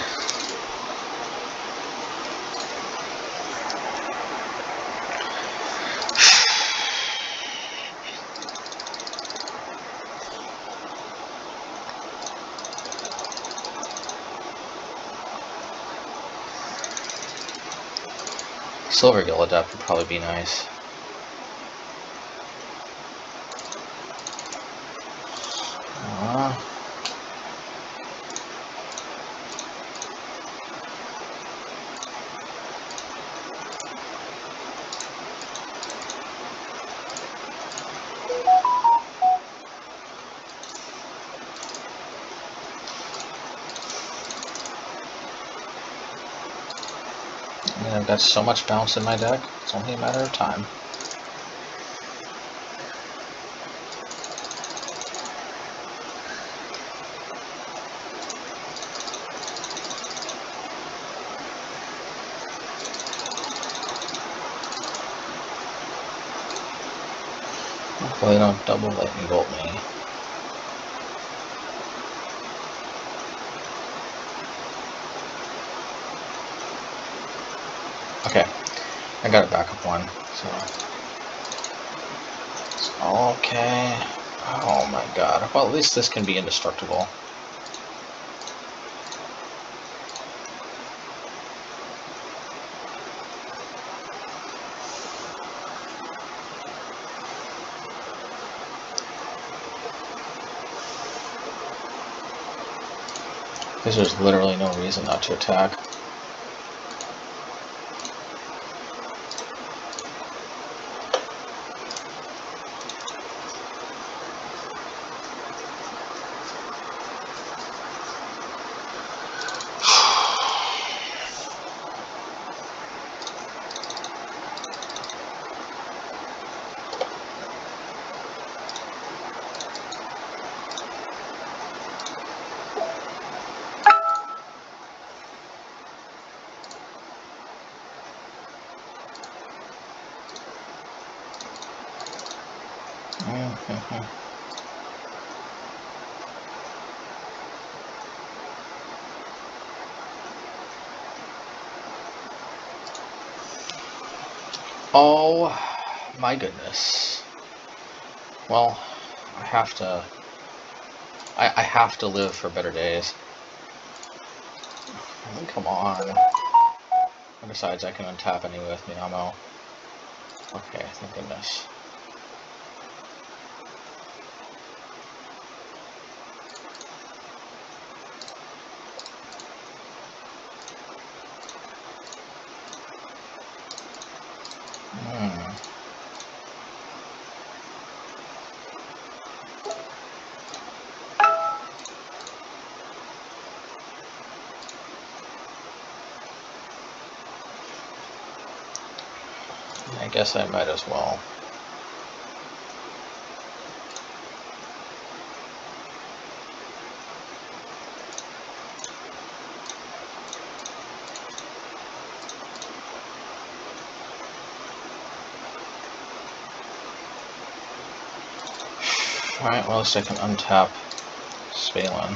Silvergill Adept would probably be nice. I've got so much bounce in my deck, it's only a matter of time. Hopefully they don't double lightning bolt me. Okay, I got a backup one, so it's okay. Oh my god. Well, at least this can be indestructible. Because there's literally no reason not to attack. Oh my goodness. Well, I have to live for better days. I mean, come on. And besides, I can untap anyway with Minamo. Okay, thank goodness. I guess I might as well. Alright, well, at least I can untap Spalen.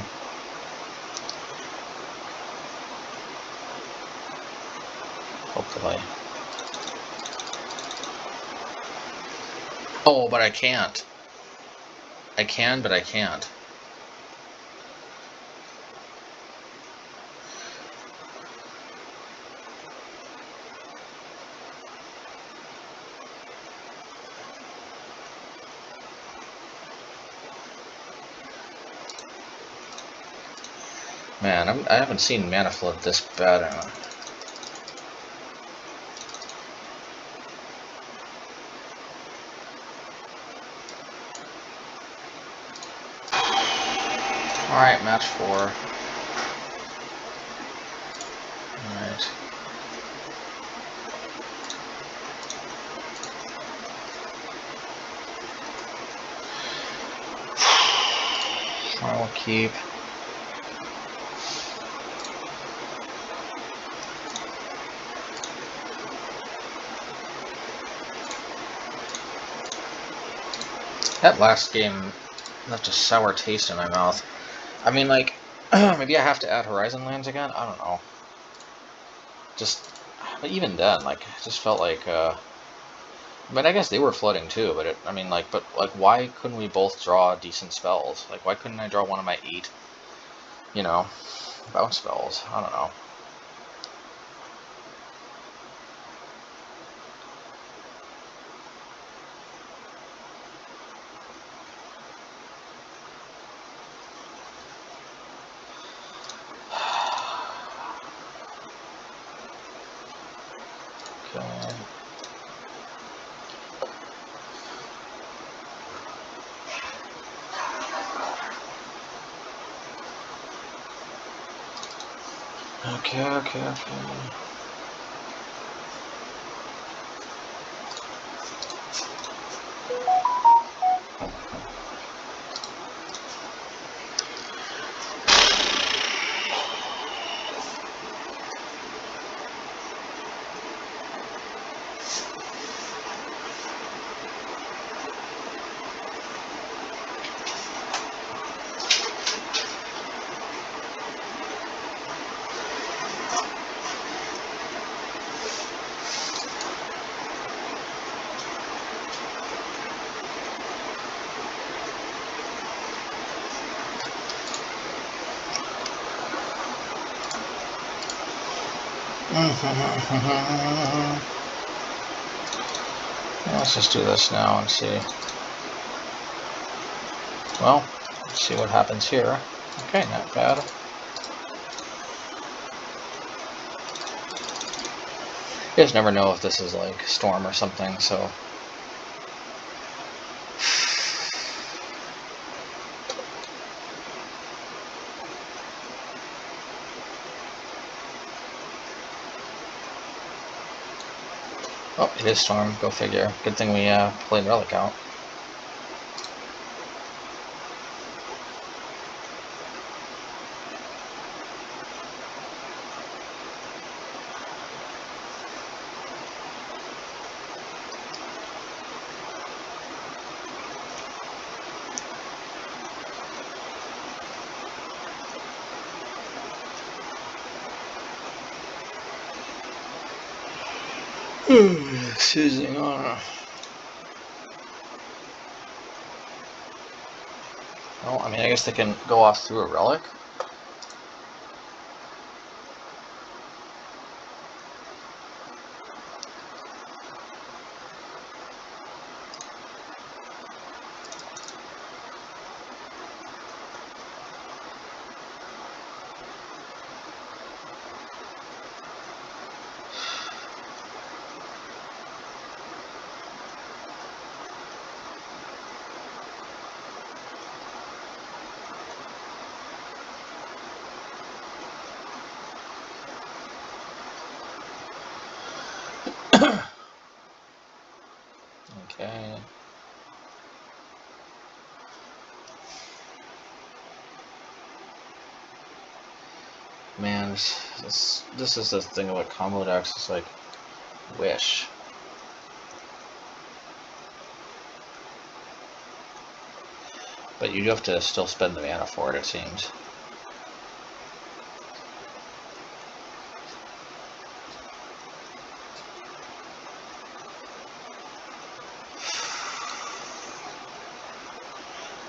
Hopefully. Oh, but I can't. I can, but I can't. Man, I haven't seen mana flood this bad in a... Alright, match 4. Alright. I will keep. That last game left a sour taste in my mouth. I mean, like, maybe I have to add Horizon Lands again? I don't know. But even then, like, I just felt like, I mean, I guess they were flooding too, but why couldn't we both draw decent spells? Like, why couldn't I draw one of my 8, bounce spells? I don't know. Okay. Let's just do this now and see. Well, let's see what happens here. Okay, not bad. You guys never know if this is like Storm or something, so... Oh, it is Storm. Go figure. Good thing we played Relic out. Seizing on. Well, I mean, I guess they can go off through a relic. Okay. Man, this is the thing about combo decks. It's like, wish. But you do have to still spend the mana for it, it seems.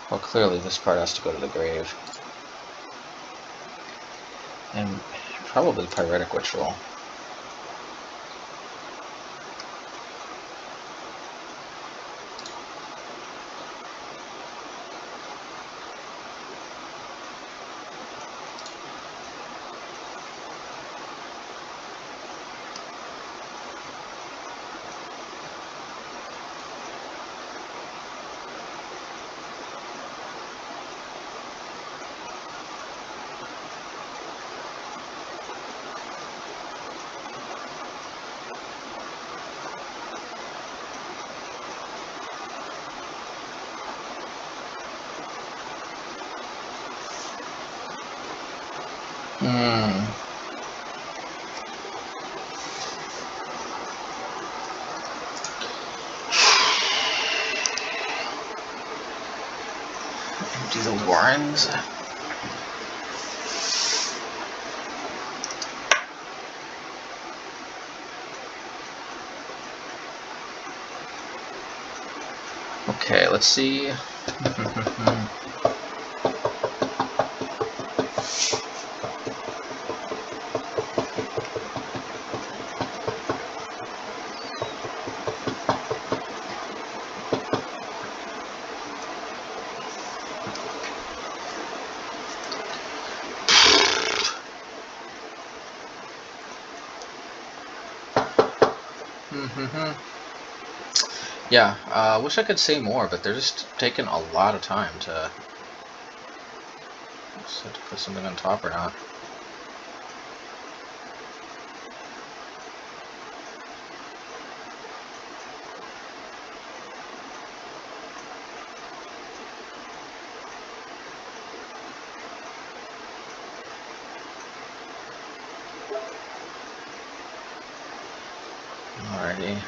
Well, clearly this card has to go to the grave. And probably Pyretic Ritual. Empty the Warrens. Okay, let's see. Yeah, wish I could say more, but they're just taking a lot of time to put something on top or not. Alrighty.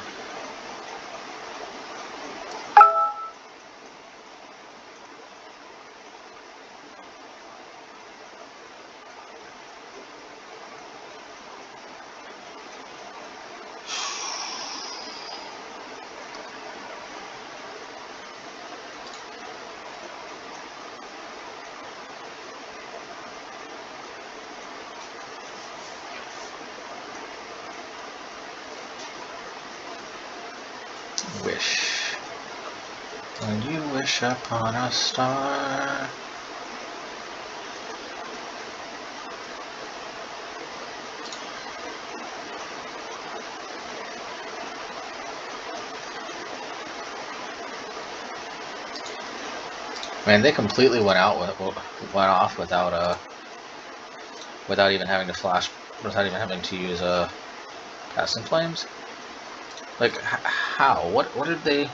Wish. When you wish upon a star. Man, they completely went off without even having to use Passing Flames. Like, how? What did they?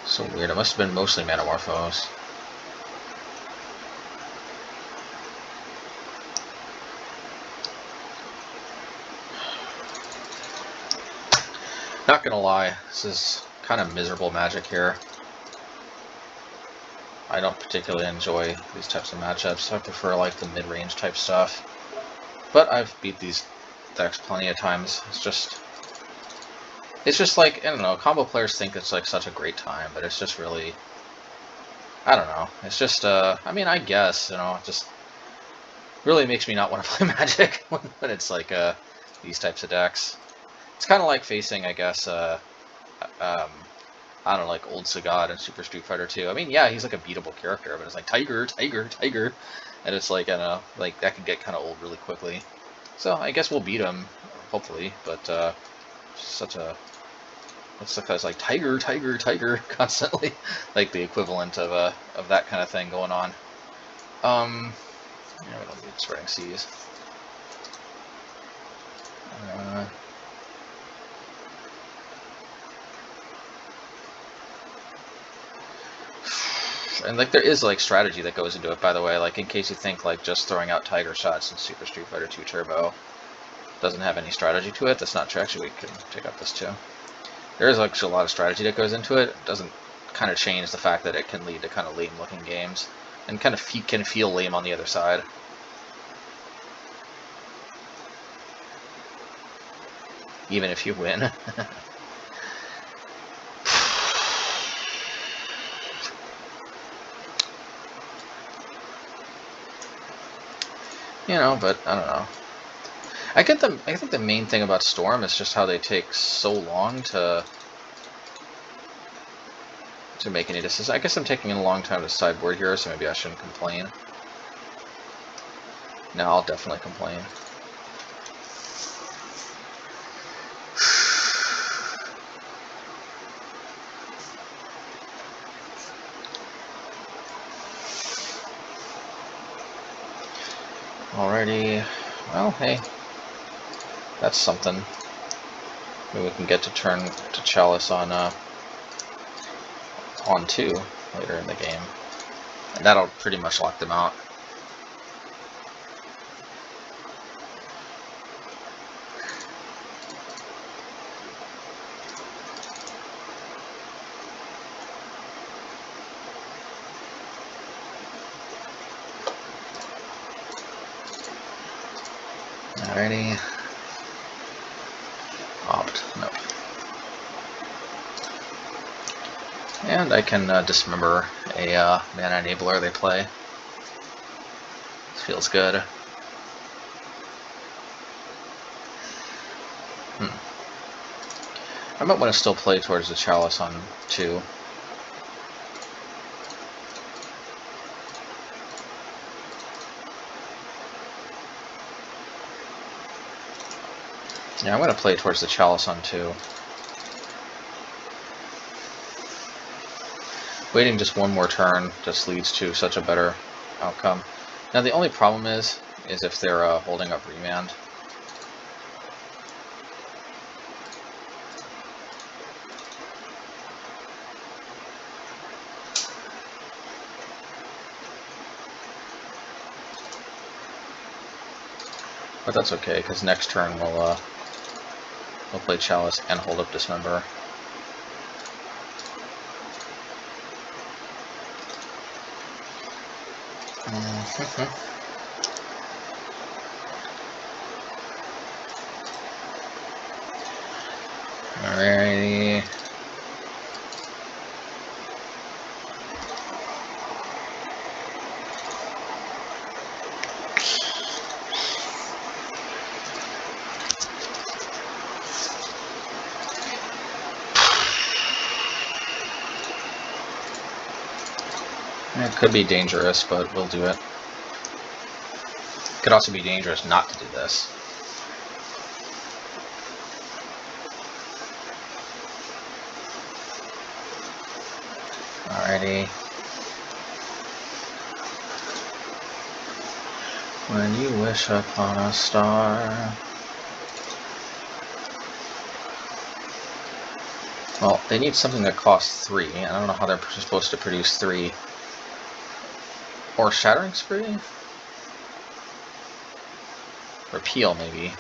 So weird. It must have been mostly Metamorphose. Not gonna lie, this is kind of miserable Magic here. I don't particularly enjoy these types of matchups. I prefer like the mid-range type stuff. But I've beat these decks plenty of times. It's just like, I don't know, combo players think it's like such a great time, but it's just really, I don't know. It's just, I mean, I guess, you know, it just really makes me not want to play Magic when it's like these types of decks. It's kind of like facing, I guess, I don't know, like old Sagat and Super Street Fighter 2. I mean, yeah, he's like a beatable character, but it's like Tiger, Tiger, Tiger. And it's like, I don't know, like that can get kind of old really quickly. So I guess we'll beat him, hopefully, but such a It's because like tiger, tiger, tiger constantly, like the equivalent of that kind of thing going on. Yeah, we don't need spreading seas. And like there is like strategy that goes into it, by the way. Like in case you think like just throwing out tiger shots in Super Street Fighter 2 Turbo doesn't have any strategy to it, that's not true. Actually, we can take up this too. There is actually a lot of strategy that goes into it. It doesn't kind of change the fact that it can lead to kind of lame-looking games, and kind of can feel lame on the other side. Even if you win. You know, but I don't know. I think the main thing about Storm is just how they take so long to make any decisions. I guess I'm taking a long time to sideboard here, so maybe I shouldn't complain. No, I'll definitely complain. Alrighty. Well, hey. That's something. Maybe we can get to turn to Chalice on 2 later in the game. And that'll pretty much lock them out. Alrighty. Opt. Nope. And I can dismember a mana enabler they play. This feels good. I might want to still play towards the Chalice on 2. Yeah, I'm going to play towards the Chalice on 2. Waiting just one more turn just leads to such a better outcome. Now the only problem is if they're holding up Remand. But that's okay, because next turn we'll play Chalice and hold up Dismember. Alrighty. It could be dangerous, but we'll do it. It could also be dangerous not to do this. Alrighty. When you wish upon a star. Well, they need something that costs 3. I don't know how they're supposed to produce 3. Or Shattering Spree? Repeal, maybe.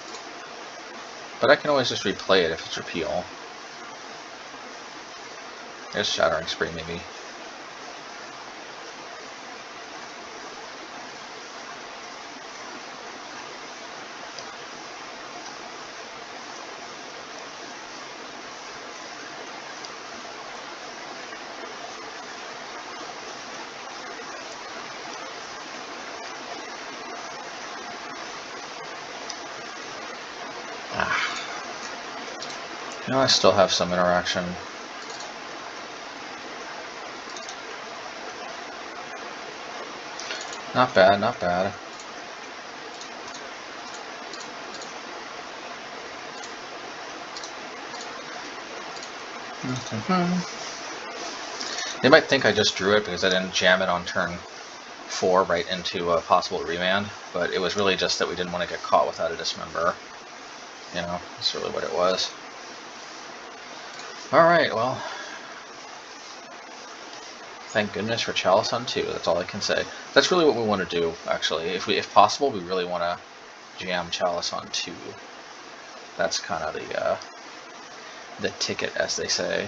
But I can always just replay it if it's Repeal. There's Shattering Spree, maybe. You know, I still have some interaction. Not bad, not bad. They might think I just drew it because I didn't jam it on turn 4 right into a possible remand, but it was really just that we didn't want to get caught without a dismember. You know, that's really what it was. Alright, well, thank goodness for Chalice on 2, that's all I can say. That's really what we want to do, actually. If possible, we really want to jam Chalice on 2. That's kind of the ticket, as they say.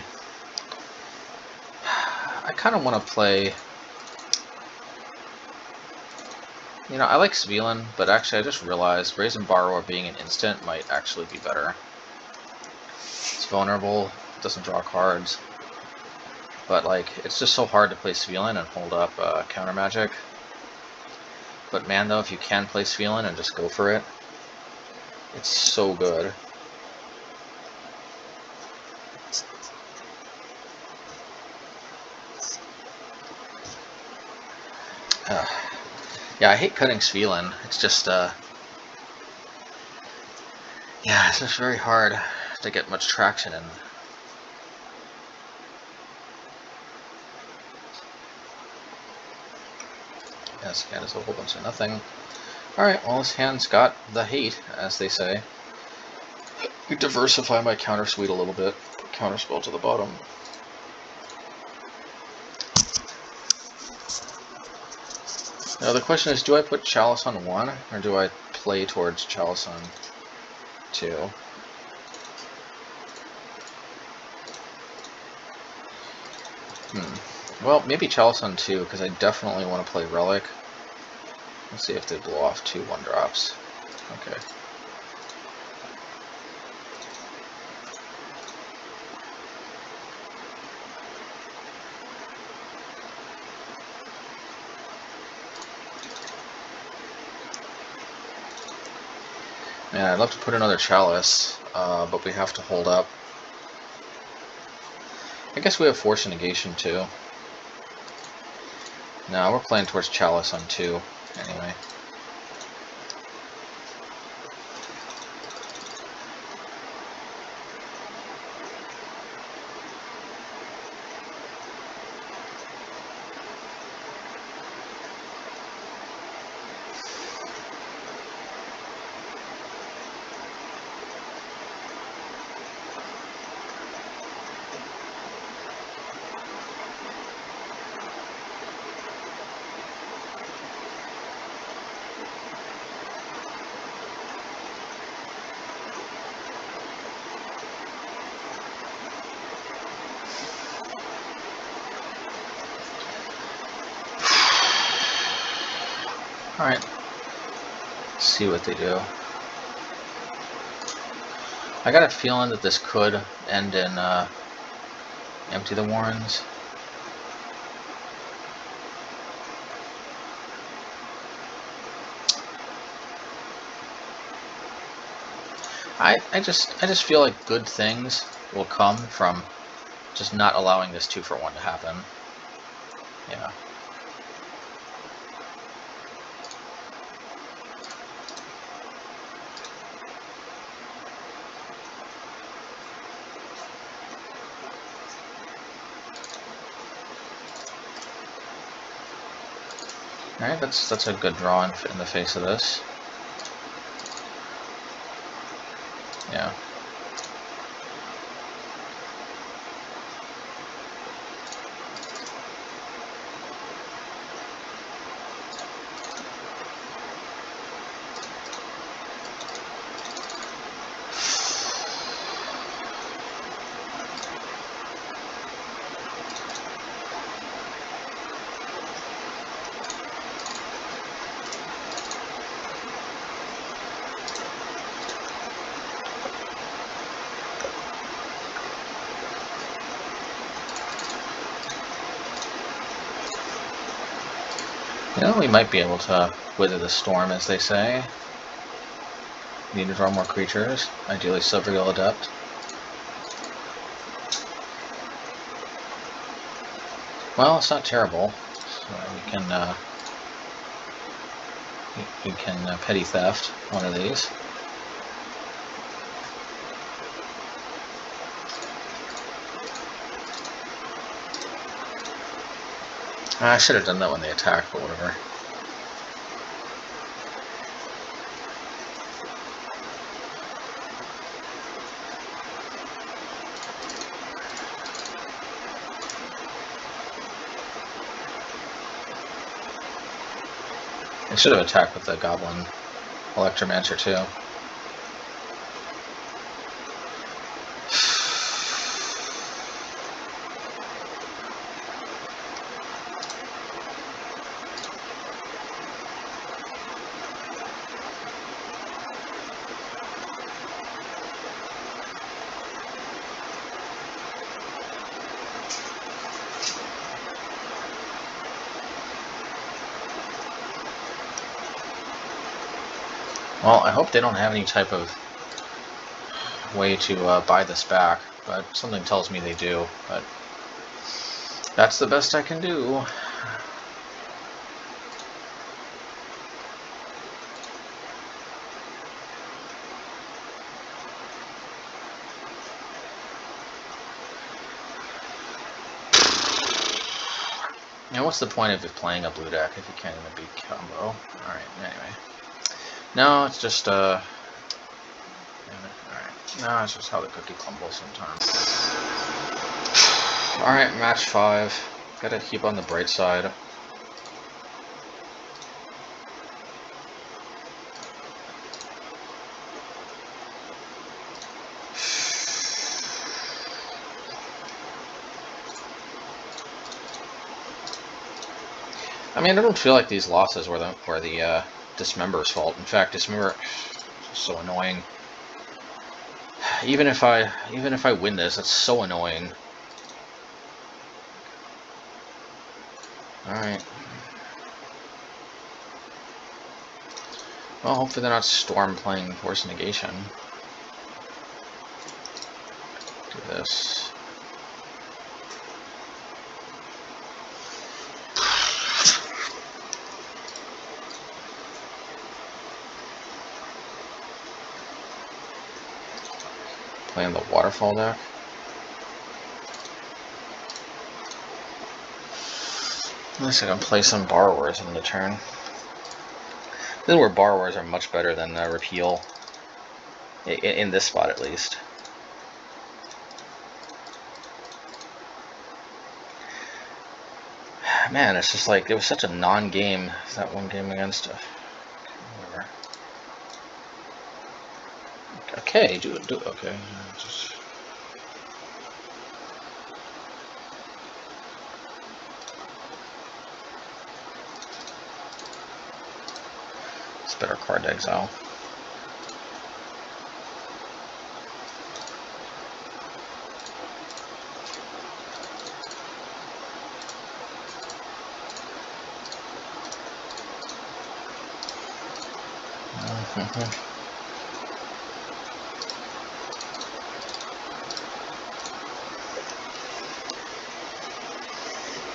I kind of want to play... You know, I like Svelin, but actually I just realized Brazen Borrower being an instant might actually be better. It's vulnerable, doesn't draw cards, but like, it's just so hard to play Svelin and hold up counter magic. But man, though, if you can play Svelin and just go for it, it's so good. Yeah, I hate cutting Svelin. It's just, yeah, it's just very hard to get much traction in. Yes, hand is a whole bunch of nothing. Alright, well, this hand's got the hate, as they say. I diversify my counter suite a little bit. Counter spell to the bottom. Now the question is, do I put Chalice on 1, or do I play towards Chalice on 2? Well, maybe Chalice on 2, because I definitely want to play Relic. Let's see if they blow off 2 1-drops. Okay. Man, I'd love to put another Chalice, but we have to hold up. I guess we have Force and Negation too. No, we're playing towards Chalice on 2, anyway. Alright, let's see what they do. I got a feeling that this could end in Empty the Warrens. I just feel like good things will come from just not allowing this 2-for-1 to happen. Yeah. Alright, that's a good draw in the face of this. Yeah. You know, we might be able to weather the storm, as they say. Need to draw more creatures, ideally Silvergill Adept. Well, it's not terrible. So we can petty theft one of these. I should have done that when they attacked, but whatever. I should have attacked with the Goblin Electromancer too. Well, I hope they don't have any type of way to buy this back, but something tells me they do, but that's the best I can do. Now, what's the point of playing a blue deck if you can't even beat combo? Alright, anyway. No, it's just, alright. No, it's just how the cookie crumbles sometimes. Alright, match 5. Gotta keep on the bright side. I mean, I don't feel like these losses were the Dismember's fault. In fact, Dismember is so annoying. Even if I win this, it's so annoying. Alright. Well, hopefully they're not Storm playing Force Negation. Do this. Playing the Waterfall deck. At least I can play some Borrowers in the turn. This is where Borrowers are much better than Repeal. In this spot, at least. Man, it's just like, it was such a non-game, that one game against whatever. Okay, do it, okay. Just... It's better card to exile.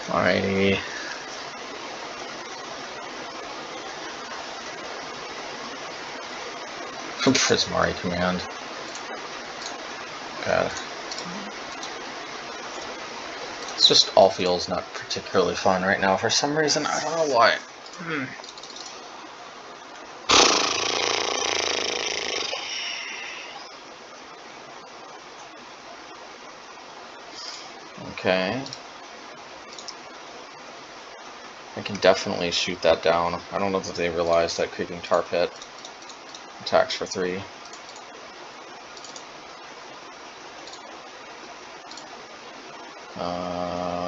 Alrighty. Prismari command. God. It's just all feels not particularly fun right now for some reason. I don't know why. Okay. I can definitely shoot that down. I don't know that they realize that Creeping Tar Pit attacks for 3.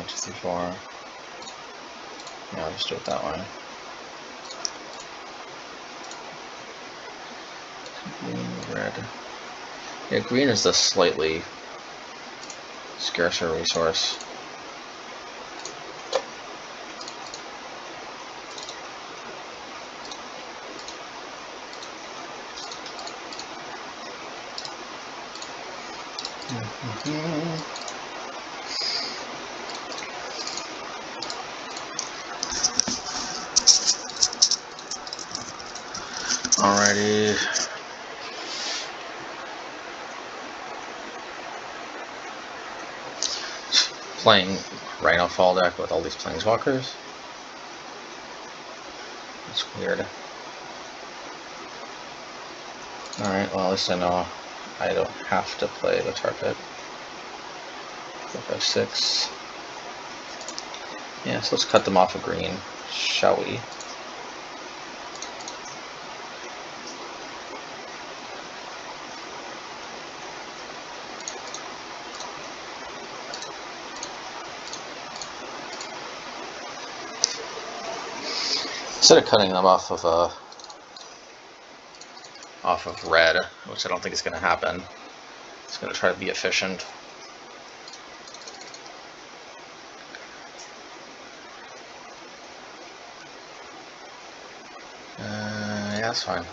2, 3, 4. Yeah, I'll just do it that way. Green, red. Yeah, green is the slightly scarcer resource. Alrighty. Playing Rhino Fall deck with all these Planeswalkers. That's weird. Alright, well at least I know I don't have to play the target. 4, 5, 6. Yeah, so let's cut them off a green, shall we? Instead of cutting them off of red, which I don't think is going to happen, it's going to try to be efficient. Yeah, that's fine.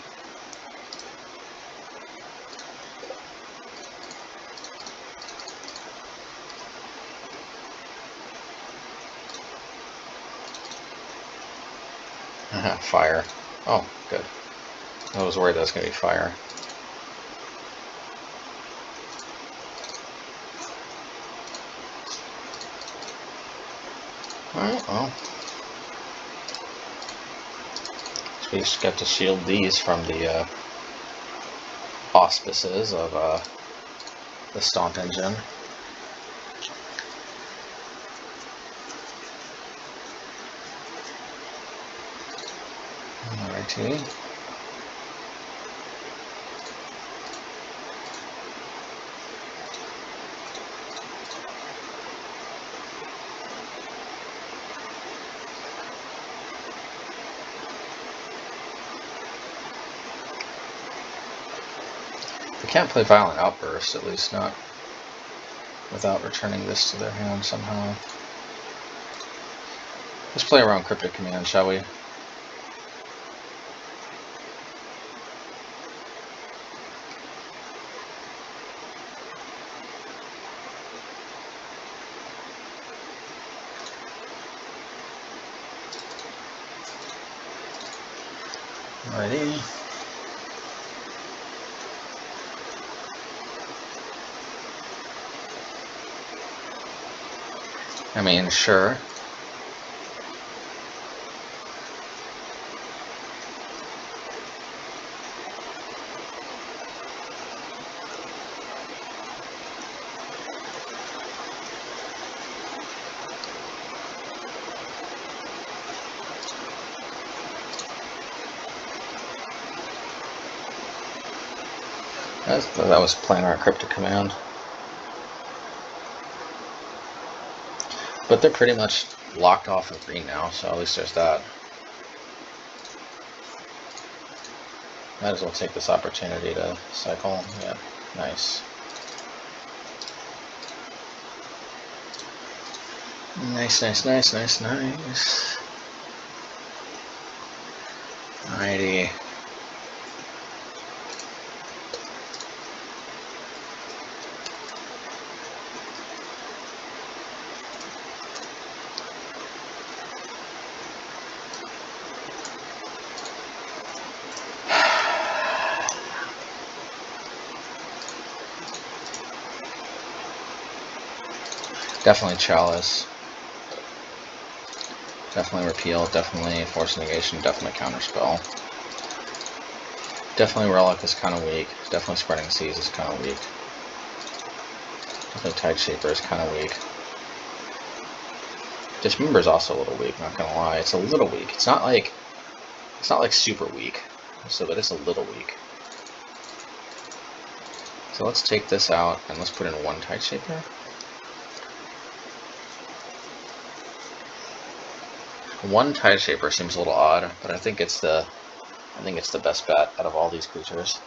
Fire. Oh, good. I was worried that was going to be fire. Alright, well. So we just got to shield these from the auspices of the Stomp engine. Alrighty. They can't play Violent Outburst, at least not without returning this to their hand somehow. Let's play around Cryptic Command, shall we? Alrighty. I mean, sure. That was playing our Cryptic Command. But they're pretty much locked off of green now, so at least there's that. Might as well take this opportunity to cycle. Yeah, nice. Nice, nice, nice, nice, nice. Alrighty. Definitely Chalice. Definitely Repeal. Definitely Force Negation. Definitely Counterspell. Definitely Relic is kind of weak. Definitely Spreading Seas is kind of weak. Definitely Tide Shaper is kind of weak. Dismember is also a little weak, not gonna lie. It's a little weak. It's not like super weak. So but it's a little weak. So let's take this out and let's put in one Tide Shaper. One Tide Shaper seems a little odd, but I think it's the best bet out of all these creatures.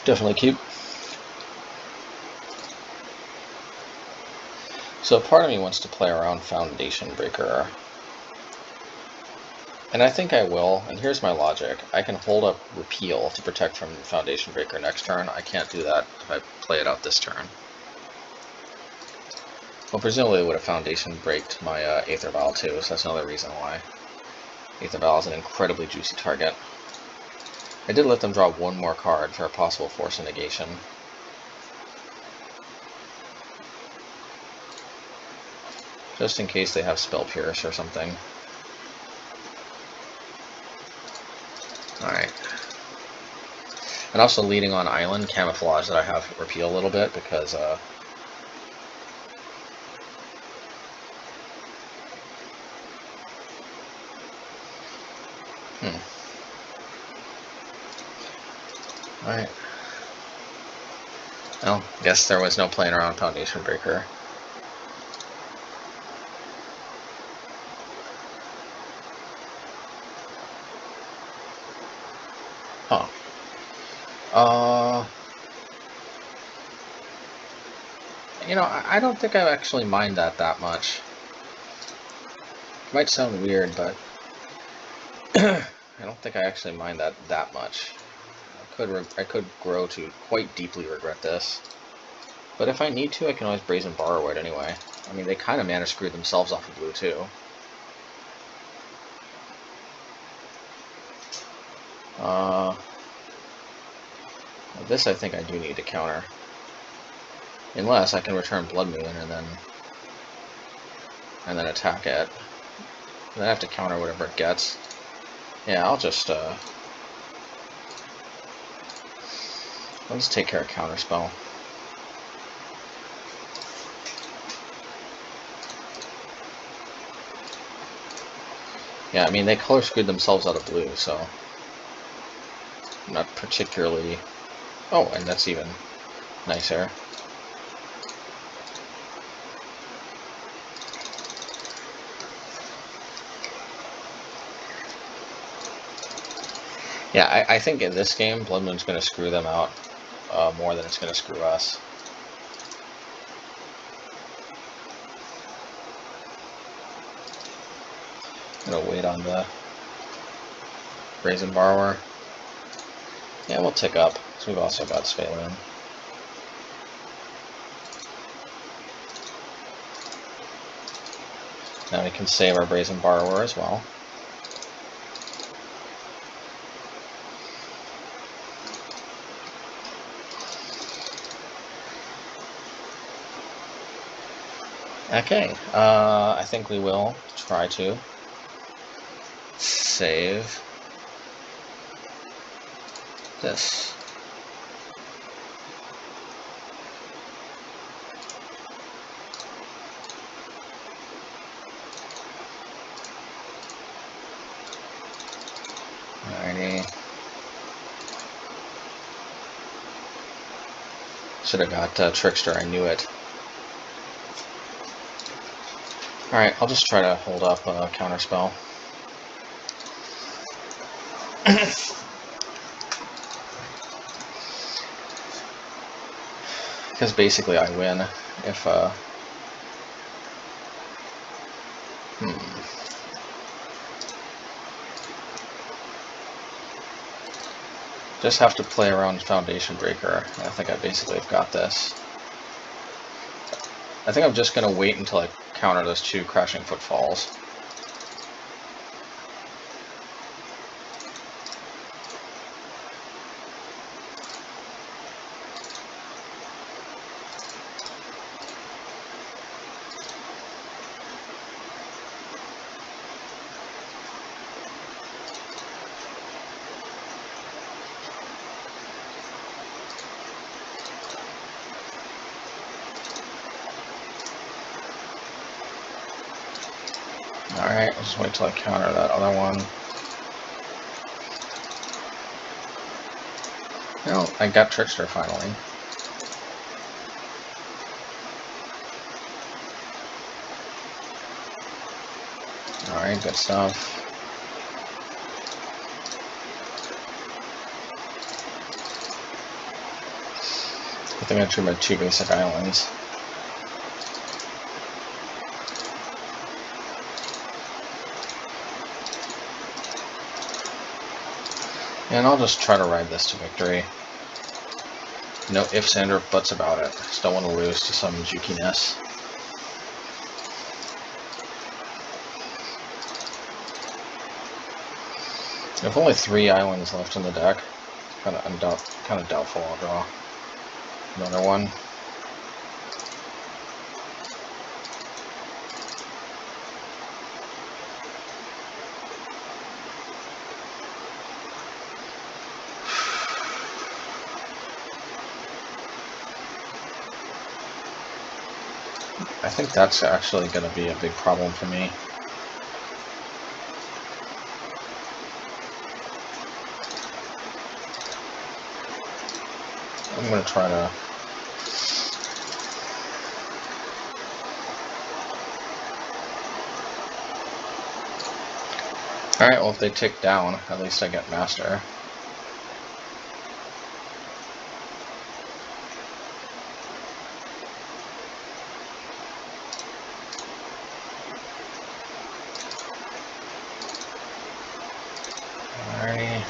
Definitely cute. So part of me wants to play around Foundation Breaker. And I think I will, and here's my logic. I can hold up Repeal to protect from Foundation Breaker next turn. I can't do that if I play it out this turn. Well, presumably it would have Foundation Breaked my Aether Vial too, so that's another reason why. Aether Vial is an incredibly juicy target. I did let them draw one more card for a possible force of negation. Just in case they have Spell Pierce or something. Alright. And also leading on Island, Camouflage that I have repeal a little bit because Alright. Well, guess there was no playing around Foundation Breaker. Huh. You know, I don't think I actually mind that much. It might sound weird, but I don't think I actually mind that much. I could grow to quite deeply regret this. But if I need to, I can always Brazen Borrow it anyway. I mean, they kind of mana screwed themselves off of blue, too. This I think I do need to counter. Unless I can return Blood Moon and then attack it. Then I have to counter whatever it gets. Yeah, I'll just take care of Counterspell. Yeah, I mean, they color screwed themselves out of blue, so not particularly. Oh, and that's even nicer. Yeah, I think in this game, Blood Moon's going to screw them out more than it's going to screw us. I'm going to wait on the Brazen Borrower. Yeah, we'll tick up, because we've also got Sphalen. Now we can save our Brazen Borrower as well. Okay, I think we will try to save this. Alrighty. Should have got Trickster, I knew it. Alright, I'll just try to hold up Counterspell. Because basically I win if Just have to play around Foundation Breaker. I think I basically have got this. I think I'm just going to wait until I counter those two Crashing Footfalls. Alright, I'll just wait till I counter that other one. Well, I got Trickster finally. Alright, good stuff. I think I drew my two basic islands. And I'll just try to ride this to victory. No ifs and or buts about it. Just don't want to lose to some jukiness. If only 3 islands left in the deck, I'm kind of doubtful I'll draw another one. I think that's actually going to be a big problem for me. I'm going to try to... Alright, well if they tick down, at least I get Master. Alrighty.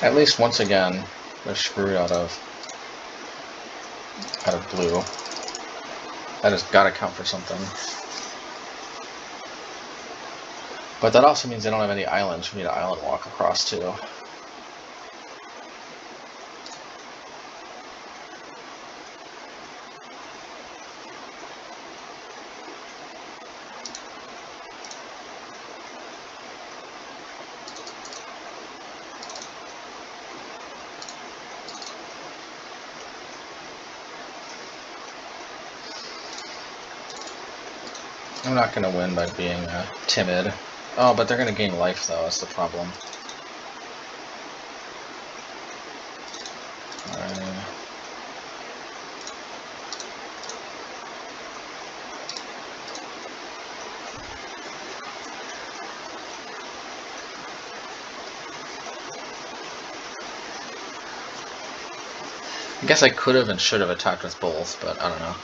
At least once again, they're screwed out of blue. That has got to count for something. But that also means they don't have any islands for me to island walk across to. I'm not going to win by being timid. Oh, but they're going to gain life, though. That's the problem. Alright. I guess I could have and should have attacked with both, but I don't know.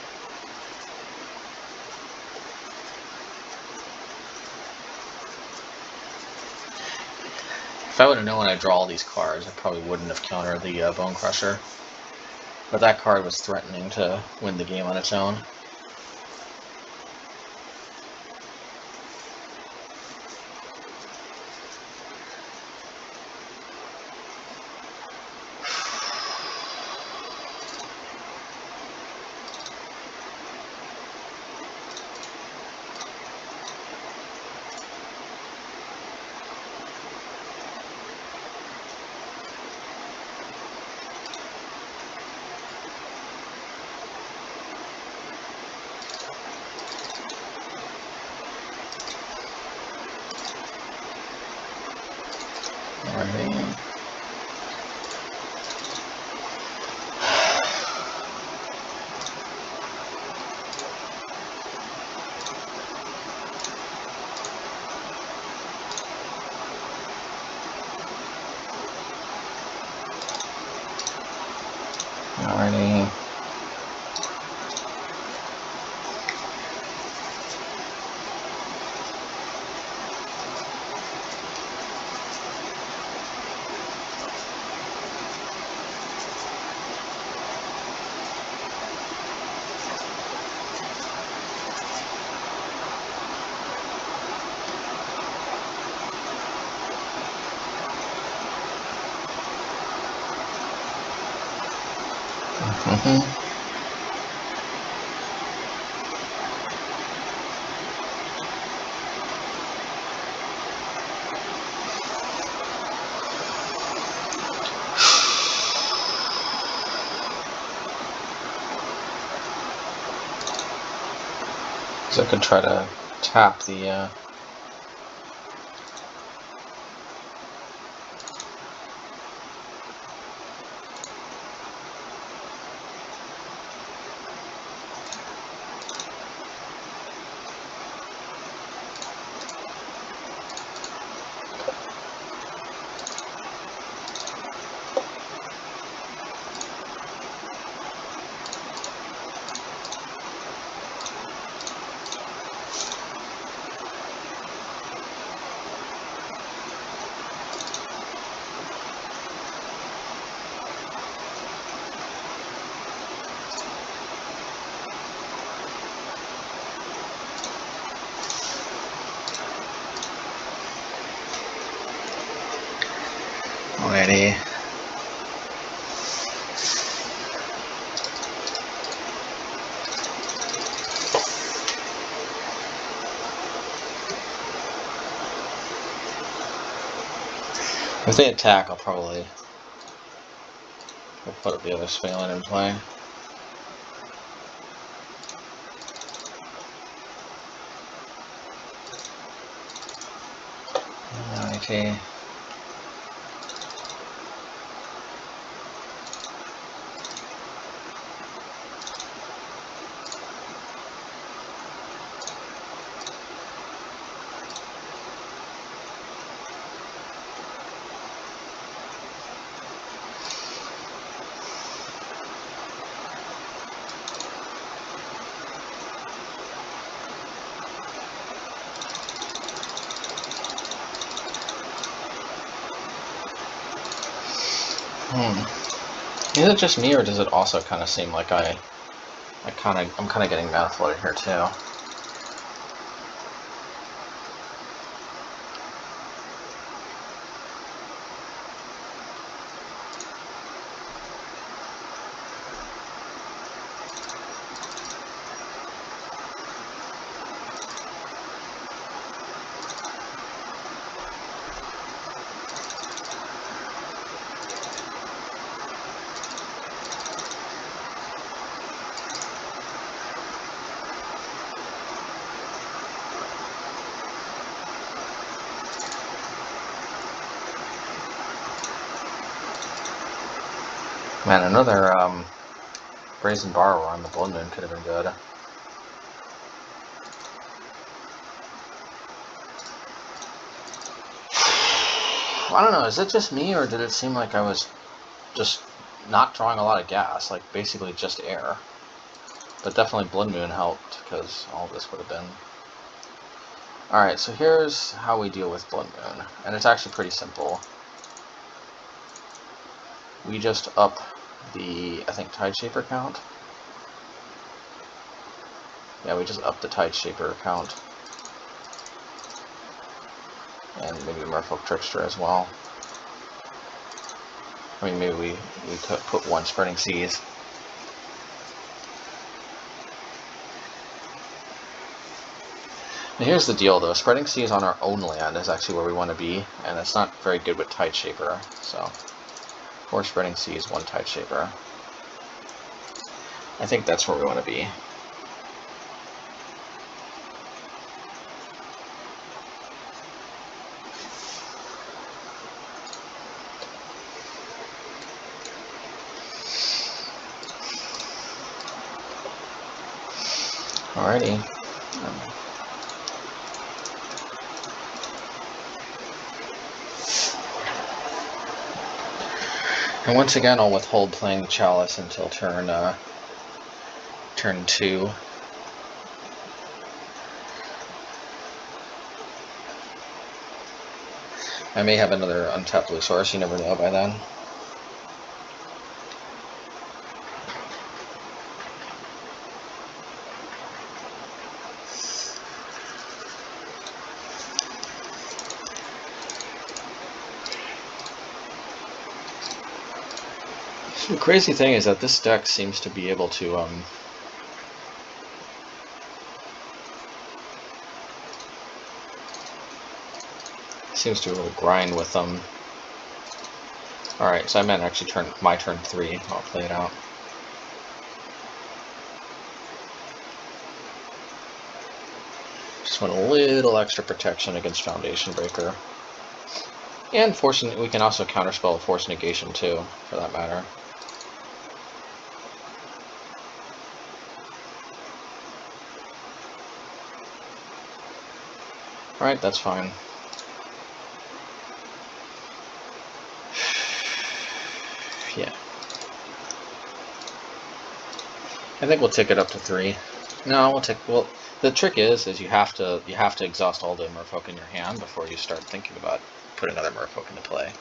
If I would have known I'd draw all these cards, I probably wouldn't have countered the Bone Crusher. But that card was threatening to win the game on its own. Alrighty. So I could try to tap the Alrighty. If they attack, I'll probably put the other Sphalan in play. Okay. Is it just me, or does it also kind of seem like I'm kind of getting mana flooded here too? Man, another Brazen Borrower on the Blood Moon could have been good. I don't know, is it just me, or did it seem like I was just not drawing a lot of gas, like basically just air? But definitely Blood Moon helped, because all this would have been... Alright, so here's how we deal with Blood Moon, and it's actually pretty simple. We just up the, I think, Tide Shaper count. Yeah, we just up the Tide Shaper count. And maybe Merfolk Trickster as well. I mean, maybe we could put one Spreading Seas. Now here's the deal though, Spreading Seas on our own land is actually where we want to be, and it's not very good with Tide Shaper, so... 4 Spreading Seas, 1 Tide Shaper. I think that's where we want to be. Alrighty. And once again, I'll withhold playing the Chalice until turn 2. I may have another untapped blue source, you never know by then. The crazy thing is that this deck seems to be able to grind with them. Alright, so I meant actually my turn 3. I'll play it out. Just want a little extra protection against Foundation Breaker. And we can also counterspell Force Negation too, for that matter. Alright, that's fine. Yeah. I think we'll tick it up to 3. No, well, the trick is you have to exhaust all the Merfolk in your hand before you start thinking about putting another Merfolk into play.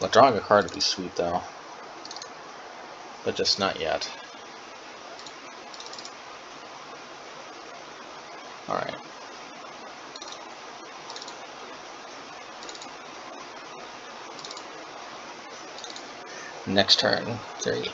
Well, drawing a card would be sweet though. But just not yet. Alright. Next turn, 3.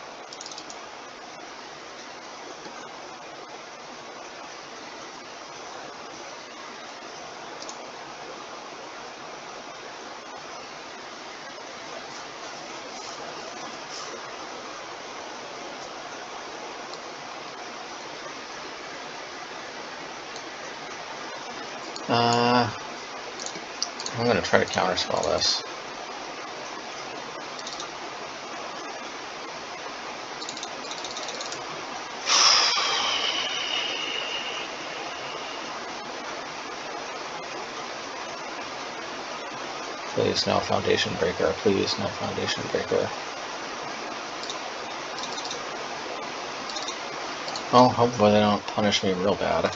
I'm going to try to counterspell this. Please, no Foundation Breaker. Please, no Foundation Breaker. Well, hopefully they don't punish me real bad.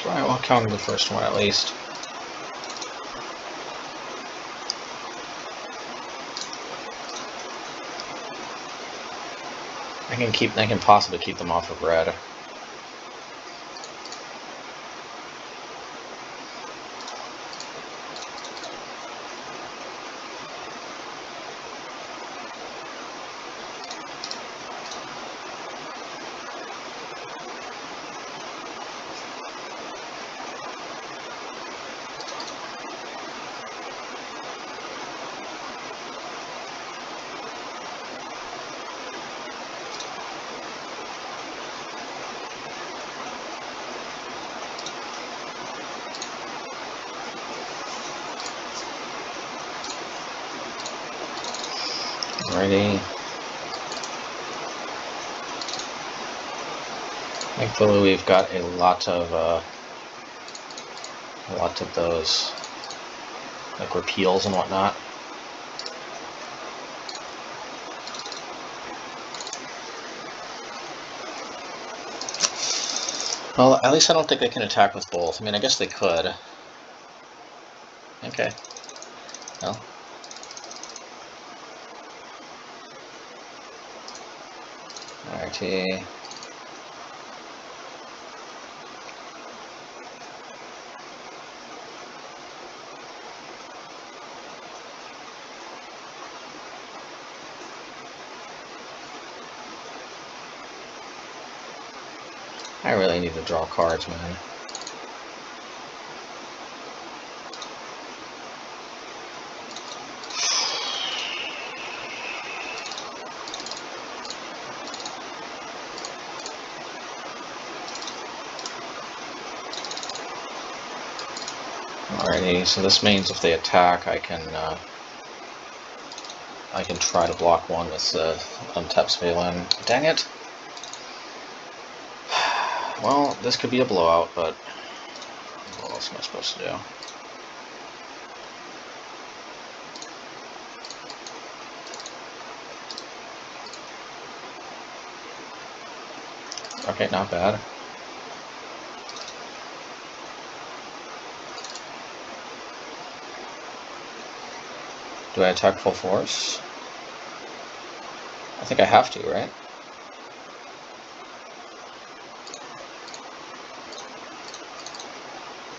Alright, well, counter the first one at least. I can possibly keep them off of red. Alrighty. Thankfully, we've got a lot of those, like repeals and whatnot. Well, at least I don't think they can attack with both. I mean, I guess they could. Okay. Well. Alrighty. I really need to draw cards, man. Alrighty, so this means if they attack, I can try to block one with the untapped Svalin. Dang it! Well, this could be a blowout, but what else am I supposed to do? Okay, not bad. Do I attack full force? I think I have to, right?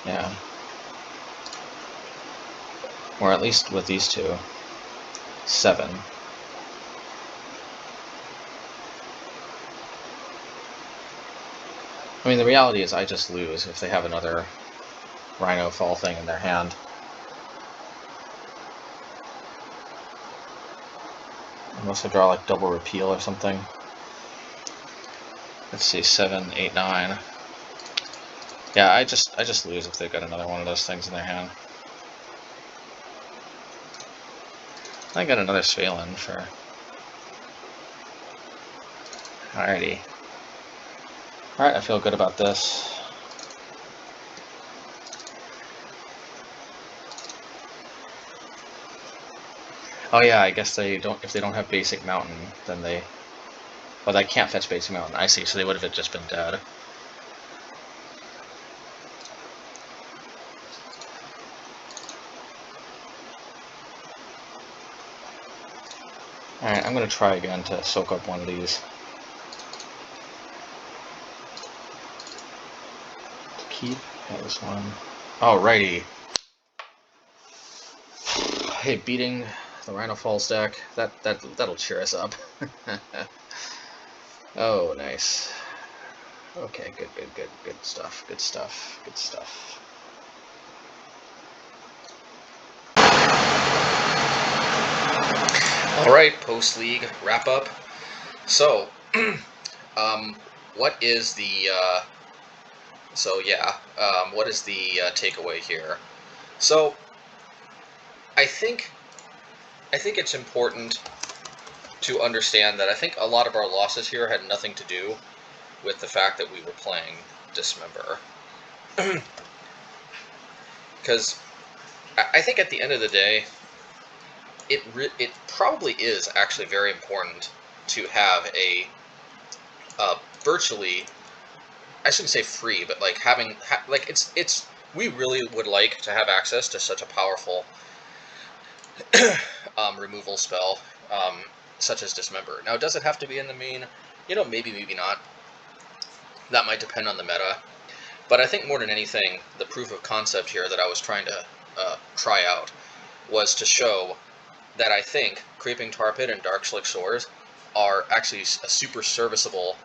Yeah. Or at least with these two. 7. I mean, the reality is I just lose if they have another Rhino fall thing in their hand. Unless I draw like double repeal or something. Let's see, 7, 8, 9. Yeah, I just lose if they've got another one of those things in their hand. I got another Svalin, sure. Alrighty. Alright, I feel good about this. Oh yeah, I guess they don't. If they don't have basic mountain, then they. Well, they can't fetch basic mountain. I see. So they would have just been dead. Alright, I'm going to try again to soak up one of these. keep? That was one. Alrighty. Hey, beating the Rhino Falls deck, that'll cheer us up. Oh, nice. Okay, good stuff. Alright, post-league wrap-up. So, what is the, what is the takeaway here? So, I think it's important to understand that I think a lot of our losses here had nothing to do with the fact that we were playing Dismember. Because I think at the end of the day, it probably is actually very important to have a virtually, I shouldn't say free, but like having we really would like to have access to such a powerful removal spell such as Dismember. Now, does it have to be in the main? You know, maybe not. That might depend on the meta. But I think more than anything, the proof of concept here that I was trying to try out was to show that I think Creeping Tar Pit and Darkslick Shores are actually a super serviceable,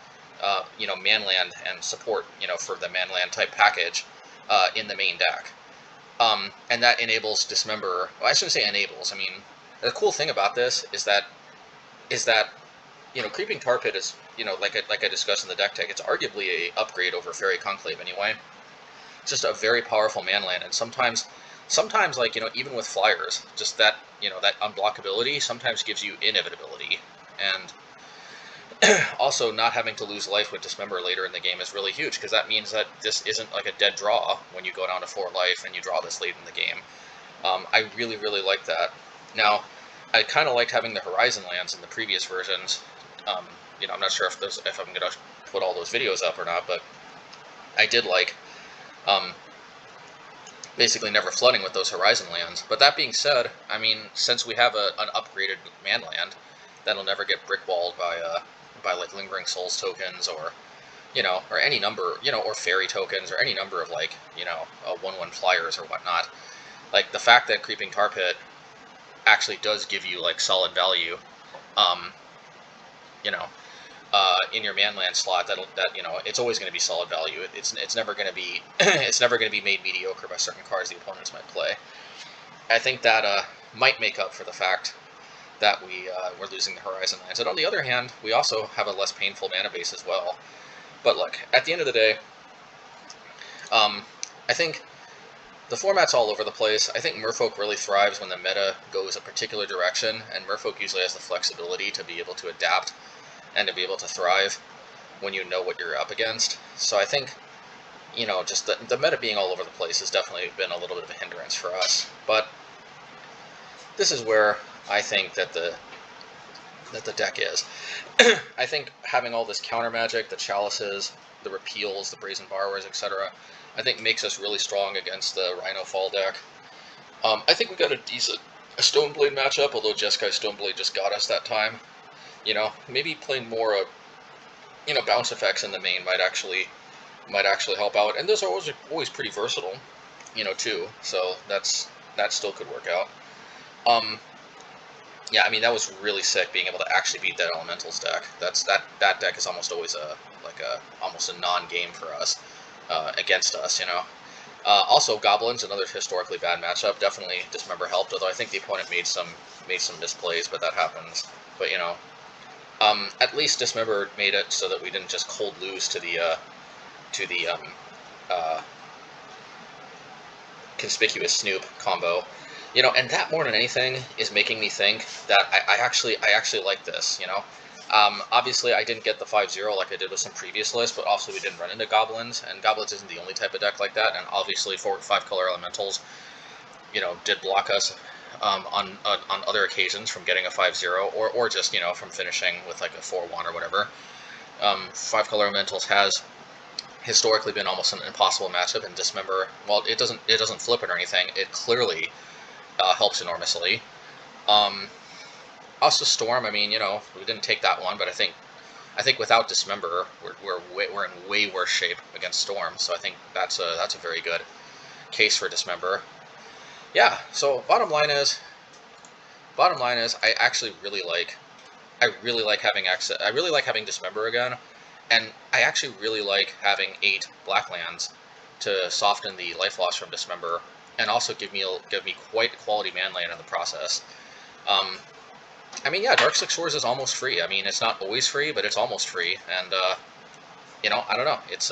manland and support, for the manland type package in the main deck. And that enables Dismember. Well, I shouldn't say enables. I mean, the cool thing about this is that Creeping Tar Pit is, like I discussed in the deck tech, it's arguably a upgrade over Fairy Conclave anyway. It's just a very powerful manland, and sometimes even with flyers, just that, that unblockability sometimes gives you inevitability, and also not having to lose life with Dismember later in the game is really huge, because that means that this isn't like a dead draw when you go down to 4 life and you draw this late in the game. I really, really like that. Now, I kind of liked having the Horizon lands in the previous versions. I'm not sure if I'm going to put all those videos up or not, but I did like basically never flooding with those Horizon lands. But that being said, I mean, since we have an upgraded manland that'll never get brick-walled by like Lingering Souls tokens or any number, or fairy tokens or any number of 1/1 flyers or whatnot. Like, the fact that Creeping Tar Pit actually does give you solid value, in your manland slot, it's always going to be solid value. It's never going to be it's never going to be made mediocre by certain cards the opponents might play. I think that might make up for the fact that we're losing the Horizon lands. And on the other hand, we also have a less painful mana base as well. But look, at the end of the day, I think the format's all over the place. I think Merfolk really thrives when the meta goes a particular direction, and Merfolk usually has the flexibility to be able to adapt and to be able to thrive when you know what you're up against. So I think, just the meta being all over the place has definitely been a little bit of a hindrance for us. But this is where I think that the deck is. I think having all this counter magic, the chalices, the repeals, the brazen borrowers, etc., I think makes us really strong against the Rhino Fall deck. I think we got a decent Stoneblade matchup, although Jeskai Stoneblade just got us that time. Maybe playing more bounce effects in the main might actually help out, and those are always pretty versatile, too. So that still could work out. Yeah, I mean, that was really sick being able to actually beat that Elementals deck. That deck is almost always almost a non-game for us against us, Also, Goblins, another historically bad matchup. Definitely Dismember helped, although I think the opponent made some misplays, but that happens. But at least Dismember made it so that we didn't just cold lose to the Conspicuous Snoop combo. And that more than anything is making me think that I actually like this, Obviously, I didn't get the 5/0 like I did with some previous lists, but also we didn't run into Goblins, and Goblins isn't the only type of deck like that, and obviously 5-color Elementals, did block us on other occasions from getting a 5/0, or just, from finishing with a 4/1 or whatever. 5-color Elementals has historically been almost an impossible matchup, and Dismember, well, it doesn't flip it or anything, it clearly helps enormously. Also Storm, I mean, we didn't take that one, but I think I think without Dismember, we're in way worse shape against Storm. So I think that's a very good case for Dismember. Yeah. So bottom line is, I actually really like having access. I really like having Dismember again, and I actually really like having 8 black lands to soften the life loss from Dismember, and also give me quite a quality man land in the process. I mean, yeah, Darkslick Shores is almost free. I mean, it's not always free, but it's almost free, and you know, I don't know. It's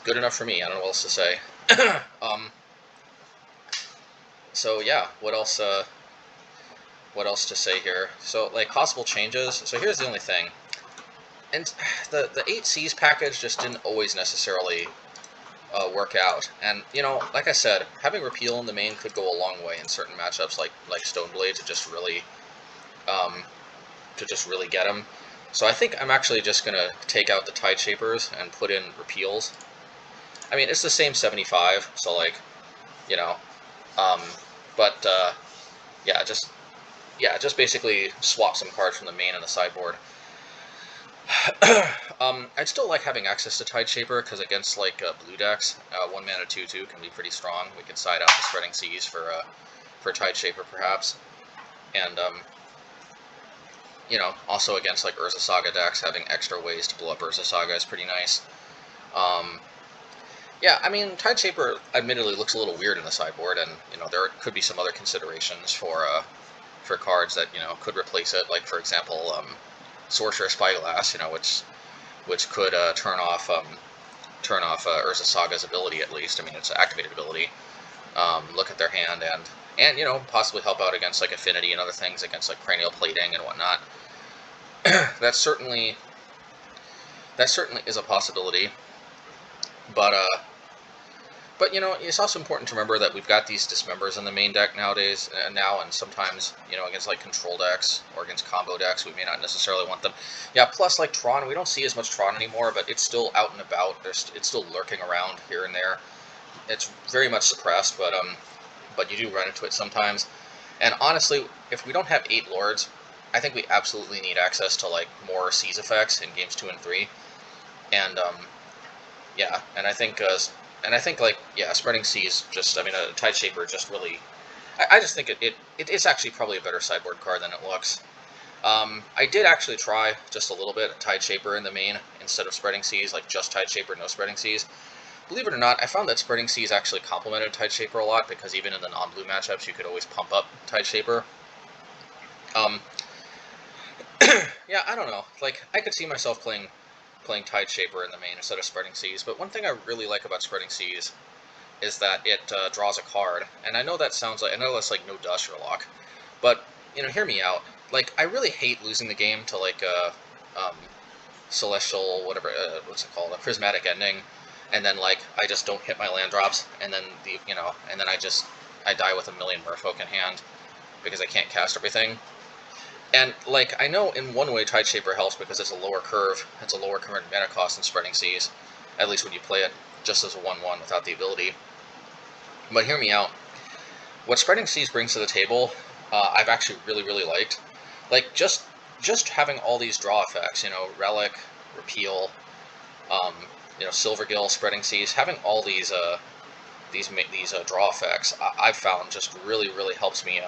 good enough for me. I don't know what else to say. So yeah, what else to say here? So like possible changes. So here's the only thing. And the 8 Cs package just didn't always necessarily work out. And you know, like I said, having Repeal in the main could go a long way in certain matchups, like Stoneblade, to just really get him. So I think I'm actually just gonna take out the Tide Shapers and put in Repeals. I mean, it's the same 75, so like, you know, but yeah, just basically swap some cards from the main and the sideboard. I'd still like having access to Tide Shaper, because against like blue decks, 1 mana 2/2 can be pretty strong. We could side out the Spreading Seas for Tide Shaper perhaps, and you know, also against like Urza Saga decks, having extra ways to blow up Urza Saga is pretty nice. Yeah, I mean, Tide Shaper admittedly looks a little weird in the sideboard, and you know, there could be some other considerations for cards that, you know, could replace it, like for example, Sorcerer Spyglass, you know, which could turn off Urza Saga's ability at least. I mean, it's an activated ability. Look at their hand and you know, possibly help out against like Affinity and other things, against like Cranial Plating and whatnot. that certainly is a possibility. But you know, it's also important to remember that we've got these Dismembers in the main deck nowadays, and sometimes, you know, against like control decks or against combo decks, we may not necessarily want them. Yeah, plus like Tron, we don't see as much Tron anymore, but it's still out and about. It's still lurking around here and there. It's very much suppressed, but you do run into it sometimes. And honestly, if we don't have 8 Lords, I think we absolutely need access to like more Seize effects in games 2 and 3. And yeah, and I think like, yeah, Spreading Seas, just, I mean, a Tide Shaper just really, I just think it's actually probably a better sideboard card than it looks. I did actually try just a little bit Tide Shaper in the main instead of Spreading Seas, like just Tide Shaper, no Spreading Seas. Believe it or not, I found that Spreading Seas actually complemented Tide Shaper a lot, because even in the non-blue matchups, you could always pump up Tide Shaper. Yeah, I don't know. Like, I could see myself playing Tide Shaper in the main instead of Spreading Seas, but one thing I really like about Spreading Seas is that it draws a card. And I know that sounds like, I know that's like no Dust or Lock, but, you know, hear me out. Like, I really hate losing the game to like Celestial, whatever, what's it called, a Prismatic Ending, and then like I just don't hit my land drops, and then and then I die with a million Merfolk in hand because I can't cast everything. And like, I know in one way Tide Shaper helps because it's a lower curve, it's a lower current mana cost than Spreading Seas, at least when you play it just as a 1/1 without the ability. But hear me out. What Spreading Seas brings to the table, I've actually really liked. Like, just having all these draw effects, you know, Relic, Repeal, you know, Silvergill, Spreading Seas, having all these draw effects, I've found just really helps me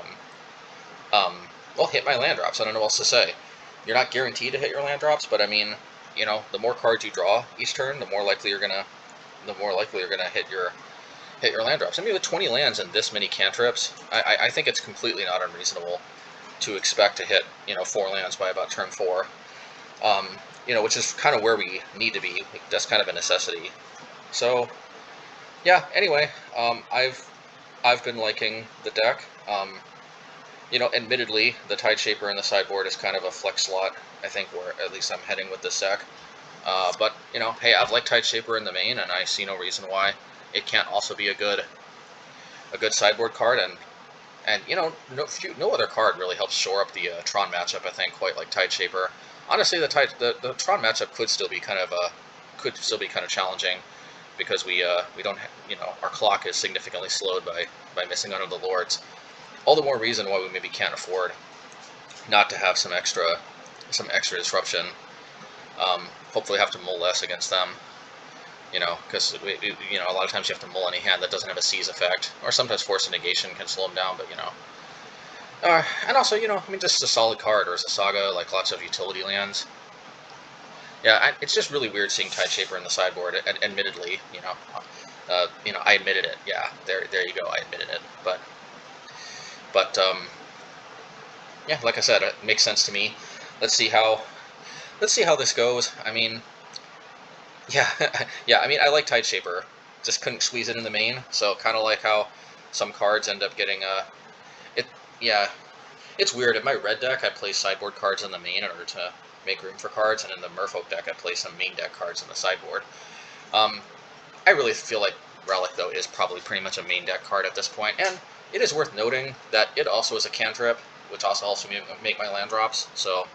well, hit my land drops. I don't know what else to say. You're not guaranteed to hit your land drops, but I mean, you know, the more cards you draw each turn, the more likely you're gonna hit your land drops. I mean, with 20 lands and this many cantrips, I think it's completely not unreasonable to expect to hit, you know, 4 lands by about turn 4. You know, which is kind of where we need to be. That's kind of a necessity. So, yeah. Anyway, I've been liking the deck. You know, admittedly, the Tide Shaper in the sideboard is kind of a flex slot, I think, where at least I'm heading with this deck. But, you know, hey, I've liked Tide Shaper in the main, and I see no reason why it can't also be a good sideboard card. And you know, no other card really helps shore up the Tron matchup, I think, quite like Tide Shaper. Honestly, the Tron matchup could still be kind of challenging, because we don't, you know, our clock is significantly slowed by missing out on the Lords. All the more reason why we maybe can't afford not to have some extra disruption. Hopefully have to mull less against them. You know, because you know, a lot of times you have to mull any hand that doesn't have a seize effect, or sometimes Force of Negation can slow them down. But you know, and also, you know, I mean, just a solid card, or as a Saga, like lots of utility lands. Yeah, it's just really weird seeing Tideshaper in the sideboard. Admittedly, you know, I admitted it. Yeah, there you go. I admitted it. But yeah, like I said, it makes sense to me. Let's see how this goes. I mean, yeah, yeah. I mean, I like Tideshaper. Just couldn't squeeze it in the main. So kind of like how some cards end up getting it. Yeah, it's weird. In my red deck, I play sideboard cards in the main in order to make room for cards, and in the Merfolk deck, I play some main deck cards in the sideboard. I really feel like Relic, though, is probably pretty much a main deck card at this point, and it is worth noting that it also is a cantrip, which also helps me make my land drops, so,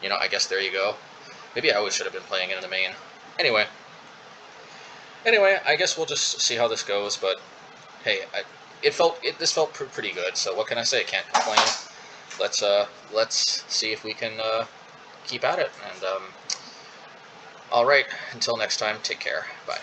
you know, I guess there you go. Maybe I always should have been playing it in the main. Anyway, I guess we'll just see how this goes, but, hey, this felt pretty good, so what can I say? Can't complain. Let's see if we can keep at it, and, alright, until next time, take care, bye.